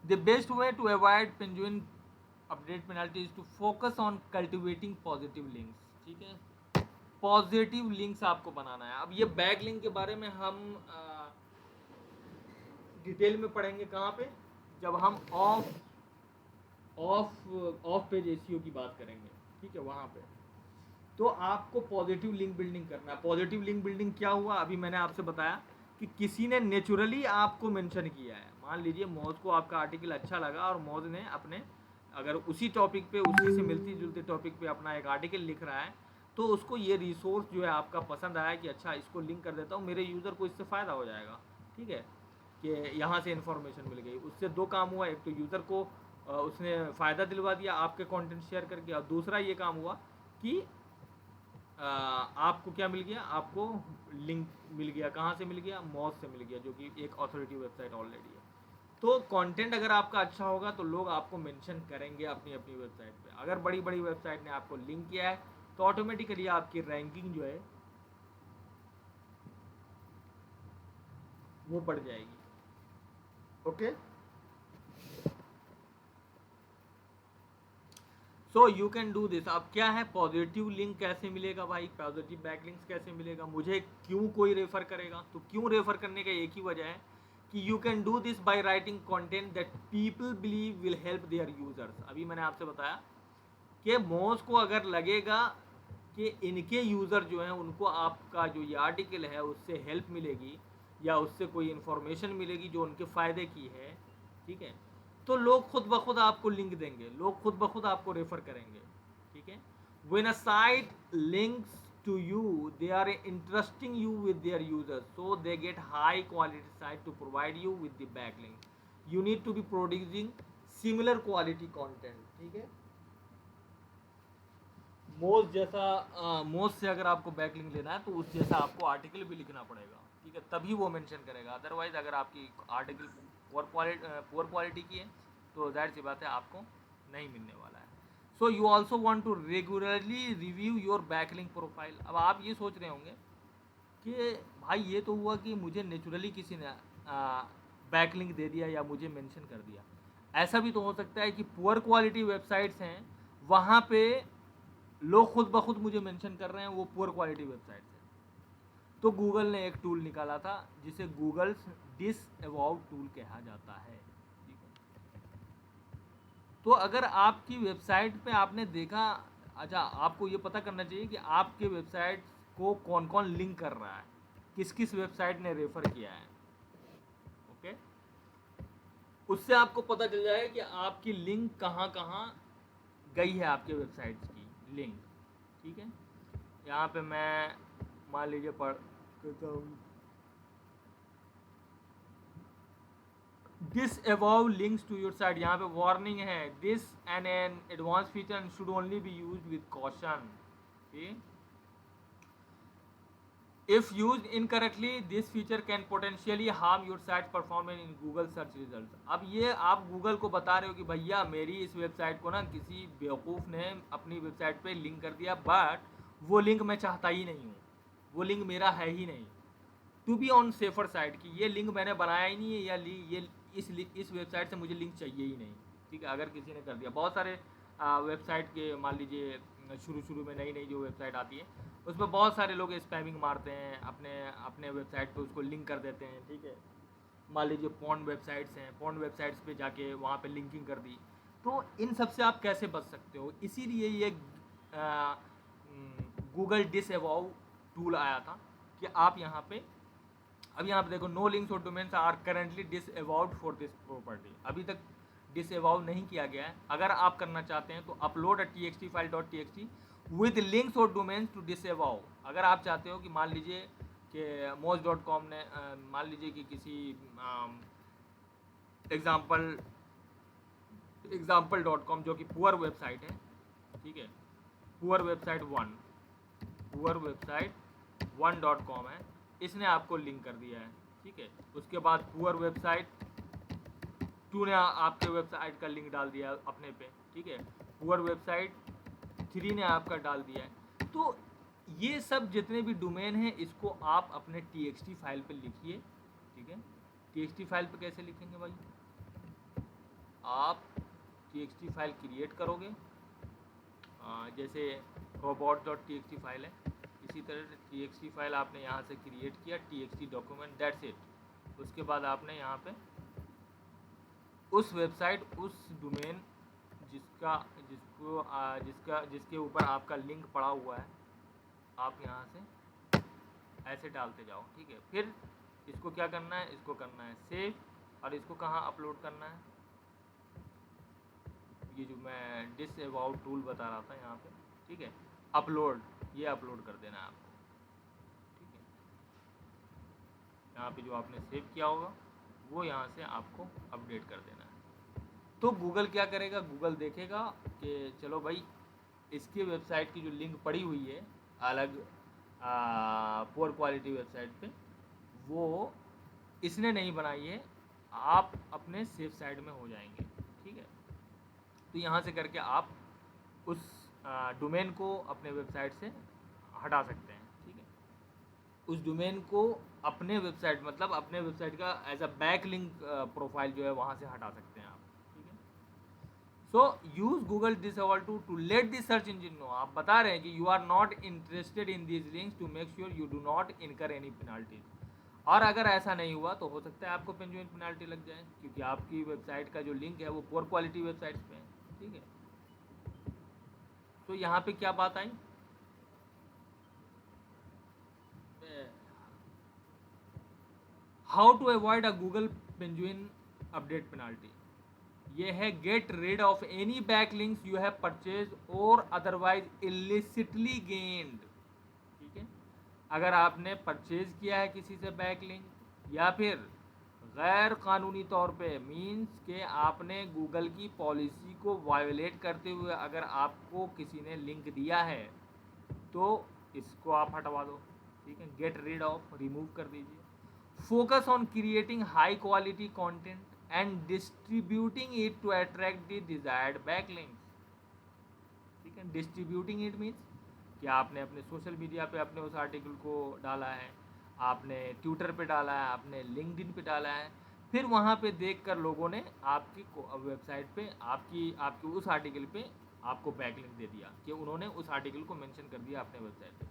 Speaker 1: The best way to avoid Penguin update penalty is to focus on cultivating positive links, ठीक है। पॉजिटिव लिंक्स आपको बनाना है। अब ये बैक लिंक के बारे में हम डिटेल में पढ़ेंगे कहाँ पे, जब हम ऑफ पेज एसईओ की बात करेंगे, ठीक है, वहाँ पे। तो आपको पॉजिटिव लिंक बिल्डिंग करना है। पॉजिटिव लिंक बिल्डिंग क्या हुआ, अभी मैंने आपसे बताया कि किसी ने नेचुरली आपको मेंशन किया है। मान लीजिए मौज को आपका आर्टिकल अच्छा लगा और मौज ने अपने, अगर उसी टॉपिक पे, उसी से मिलती जुलती टॉपिक पे अपना एक आर्टिकल लिख रहा है, तो उसको ये रिसोर्स जो है आपका पसंद आया कि अच्छा इसको लिंक कर देता हूँ, मेरे यूज़र को इससे फ़ायदा हो जाएगा, ठीक है, कि यहाँ से इन्फॉर्मेशन मिल गई। उससे दो काम हुआ, एक तो यूज़र को उसने फ़ायदा दिलवा दिया आपके कंटेंट शेयर करके, और दूसरा ये काम हुआ कि आपको क्या मिल गया, आपको लिंक मिल गया। कहाँ से मिल गया, मॉज से मिल गया, जो कि एक ऑथोरिटी वेबसाइट ऑलरेडी है। तो कंटेंट अगर आपका अच्छा होगा तो लोग आपको मेंशन करेंगे अपनी अपनी वेबसाइट पे। अगर बड़ी बड़ी वेबसाइट ने आपको लिंक किया है तो ऑटोमेटिकली आपकी रैंकिंग जो है वो बढ़ जाएगी। Okay, so you can do this. अब क्या है, पॉजिटिव लिंक कैसे मिलेगा भाई, पॉजिटिव बैकलिंक्स कैसे मिलेगा, मुझे क्यों कोई रेफर करेगा? तो क्यों रेफर करने का एक ही वजह है कि you can do this by writing content that people believe will help their users. अभी मैंने आपसे बताया कि मोज को अगर लगेगा कि इनके यूज़र जो हैं उनको आपका जो ये आर्टिकल है उससे हेल्प मिलेगी या उससे कोई इन्फॉर्मेशन मिलेगी जो उनके फ़ायदे की है, ठीक है, तो लोग खुद ब खुद आपको लिंक देंगे, लोग खुद ब खुद आपको रेफर करेंगे, ठीक है। When a site links to you they are interesting you with their users, so they get high quality site to provide you with the backlink. You need to be producing similar quality content, ठीक है। मोज जैसा मोज से अगर आपको backlink लेना है तो उस जैसा आपको आर्टिकल भी लिखना पड़ेगा, ठीक है, तभी वो मेंशन करेगा। अदरवाइज अगर आपकी आर्टिकल पुअर क्वालिटी की है तो जाहिर सी बात है आपको नहीं मिलने वाला है। So you also want to regularly review your backlink profile. अब आप ये सोच रहे होंगे कि भाई ये तो हुआ कि मुझे नेचुरली किसी ने बैकलिंक दे दिया या मुझे मेंशन कर दिया। ऐसा भी तो हो सकता है कि पुअर क्वालिटी वेबसाइट्स हैं, वहाँ पे लोग खुद ब खुद मुझे मेंशन कर रहे हैं, वो पुअर क्वालिटी वेबसाइट है। तो गूगल ने एक टूल निकाला था जिसे गूगल्स डिसअवॉव टूल कहा जाता है, ठीक है। तो अगर आपकी वेबसाइट पे आपने देखा, अच्छा आपको ये पता करना चाहिए कि आपके वेबसाइट को कौन कौन लिंक कर रहा है, किस किस वेबसाइट ने रेफर किया है, ओके। उससे आपको पता चल जाएगा कि आपकी लिंक कहाँ कहाँ गई है, आपके वेबसाइट्स की लिंक, ठीक है। यहाँ पे मैं मान लीजिए पढ़ करता हूँ, डिसअवॉव लिंक्स टू योर साइट। यहाँ पे वार्निंग है, this an advance feature and should only be used with caution, ठीक। If used incorrectly, this feature can potentially harm your site's performance in Google search results. अब ये आप Google को बता रहे हो कि भैया मेरी इस वेबसाइट को ना किसी बेवकूफ़ ने अपनी वेबसाइट पे लिंक कर दिया, बट वो लिंक मैं चाहता ही नहीं हूँ, वो लिंक मेरा है ही नहीं। To be on safer side कि ये लिंक मैंने बनाया ही नहीं है या ये इस वेबसाइट से मुझे लिंक चाहिए ही नहीं, ठीक है। अगर किसी ने कर दिया, बहुत सारे वेबसाइट के मान लीजिए शुरू में नई जो वेबसाइट आती है उसमें बहुत सारे लोग स्पैमिंग मारते हैं, अपने वेबसाइट पे उसको लिंक कर देते हैं, ठीक है। मान लीजिए पॉर्न वेबसाइट्स हैं, पॉर्न वेबसाइट्स पे जाके वहाँ पे लिंकिंग कर दी। तो इन सब से आप कैसे बच सकते हो, इसीलिए ये गूगल डिसअवॉव टूल आया था कि आप यहाँ पे, अब यहाँ पे देखो, नो लिंक्स और domains are currently disavowed for this property. अभी तक डिसअवॉव नहीं किया गया है। अगर आप करना चाहते हैं तो upload a txt file .txt with links और डोमेन्स टू डिसअवॉव। अगर आप चाहते हो कि मान लीजिए कि moz.com ने मान लीजिए कि किसी एग्जाम्पल.com जो कि पुअर वेबसाइट है, ठीक है, पुअर वेबसाइट 1.com है, इसने आपको लिंक कर दिया है, ठीक है। उसके बाद पुअर वेबसाइट 2 ने आपके वेबसाइट का लिंक डाल दिया अपने पे, ठीक है। पुअर वेबसाइट 3 ने आपका डाल दिया है। तो ये सब जितने भी डोमेन हैं इसको आप अपने txt फाइल पे लिखिए, ठीक है। txt फाइल पे कैसे लिखेंगे भाई, आप txt फाइल क्रिएट करोगे, जैसे robot.txt फाइल है, इसी तरह txt फाइल आपने यहाँ से क्रिएट किया, txt डॉक्यूमेंट, दैट्स इट। उसके बाद आपने यहाँ पे उस वेबसाइट, उस डोमेन जिसके ऊपर आपका लिंक पड़ा हुआ है, आप यहाँ से ऐसे डालते जाओ, ठीक है। फिर इसको क्या करना है, इसको करना है सेव, और इसको कहाँ अपलोड करना है, ये जो मैं डिसअवॉव टूल बता रहा था यहाँ पे, ठीक है, अपलोड, ये अपलोड कर देना है आपको, ठीक है। यहाँ पे जो आपने सेव किया होगा वो यहाँ से आपको अपडेट कर देना है। तो गूगल क्या करेगा, गूगल देखेगा कि चलो भाई इसकी वेबसाइट की जो लिंक पड़ी हुई है अलग पुअर क्वालिटी वेबसाइट पे, वो इसने नहीं बनाई है, आप अपने सेफ साइड में हो जाएंगे, ठीक है। तो यहाँ से करके आप उस डोमेन को अपने वेबसाइट से हटा सकते हैं, ठीक है। उस डोमेन को अपने वेबसाइट मतलब अपने वेबसाइट का as a backlink profile जो है वहाँ से हटा सकते हैं आप, ठीक है। So use Google disable to let the search engine know, आप बता रहे हैं कि you are not interested in these links to make sure you do not incur any penalties. और अगर ऐसा नहीं हुआ तो हो सकता है आपको पेंजुइन पेनाल्टी लग जाए, क्योंकि आपकी वेबसाइट का जो लिंक है वो पुअर क्वालिटी वेबसाइट्स पे है, ठीक है। तो यहाँ पे क्या बात आई, how to avoid a Google Penguin update penalty. ये है get rid of any back links you have purchase or otherwise illicitly gained, ठीक है। अगर आपने परचेज किया है किसी से बैक लिंक या फिर गैर कानूनी तौर पे मीन्स के आपने गूगल की पॉलिसी को वायोलेट करते हुए अगर आपको किसी ने लिंक दिया है तो इसको आप हटवा दो, ठीक है। गेट रिड ऑफ, रिमूव कर दीजिए। Focus on creating high quality content and distributing it to attract the desired backlinks, ठीक है। डिस्ट्रीब्यूटिंग इट मीन्स कि आपने अपने सोशल मीडिया पे अपने उस आर्टिकल को डाला है, आपने ट्विटर पे डाला है, आपने लिंक्डइन पे डाला है, फिर वहाँ पे देखकर लोगों ने आपकी वेबसाइट पे आपकी उस आर्टिकल पे आपको बैकलिंक दे दिया कि उन्होंने उस आर्टिकल को मेंशन कर दिया अपने वेबसाइट पे।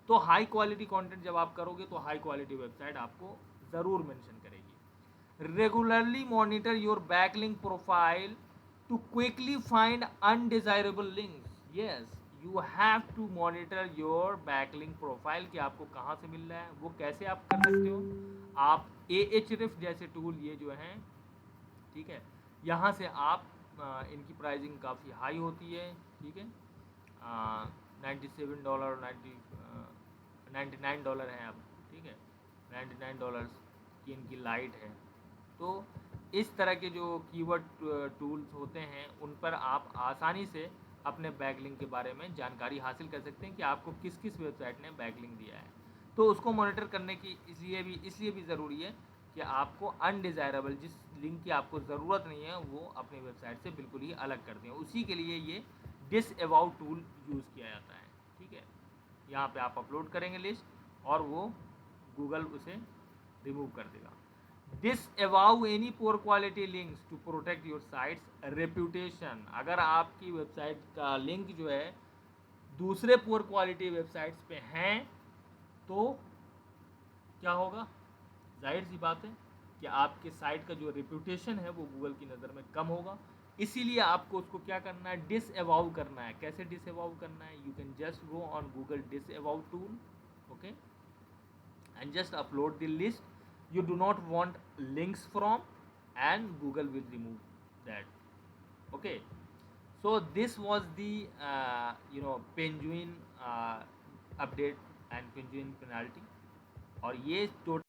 Speaker 1: तो हाई क्वालिटी कंटेंट जब आप करोगे तो हाई क्वालिटी वेबसाइट आपको ज़रूर मेंशन करेगी। Regularly monitor your backlink profile to quickly find undesirable links. Yes, you have to monitor your backlink profile कि आपको कहाँ से मिल रहा है। वो कैसे आप कर सकते हो, आप Ahref जैसे टूल ये जो हैं, ठीक है, यहाँ से आप इनकी प्राइसिंग काफ़ी हाई होती है, ठीक है। $97 $99 है अब, ठीक है, $99 की इनकी लाइट है। तो इस तरह के जो कीवर्ड टूल्स होते हैं उन पर आप आसानी से अपने बैकलिंक के बारे में जानकारी हासिल कर सकते हैं कि आपको किस किस वेबसाइट ने बैकलिंक दिया है। तो उसको मॉनिटर करने की इसलिए भी ज़रूरी है कि आपको अनडिज़ायरेबल जिस लिंक की आपको ज़रूरत नहीं है वो अपनी वेबसाइट से बिल्कुल ही अलग कर दें। उसी के लिए ये डिसअवाउ टूल यूज़ किया जाता है, ठीक है। यहाँ पे आप अपलोड करेंगे लिस्ट और वो गूगल उसे रिमूव कर देगा। Disavow any poor quality links to protect your site's reputation. अगर आपकी वेबसाइट का लिंक जो है दूसरे पुअर क्वालिटी वेबसाइट्स पे हैं तो क्या होगा, जाहिर सी बात है कि आपके साइट का जो रेप्यूटेशन है वो गूगल की नज़र में कम होगा। इसीलिए आपको उसको क्या करना है, डिसअवाउ करना है। कैसे डिसअवाउ करना है, you can just go on Google disavow tool, okay, and just upload the list you do not want links from, and Google will remove that, okay. So this was the Penguin update and Penguin penalty, और ये total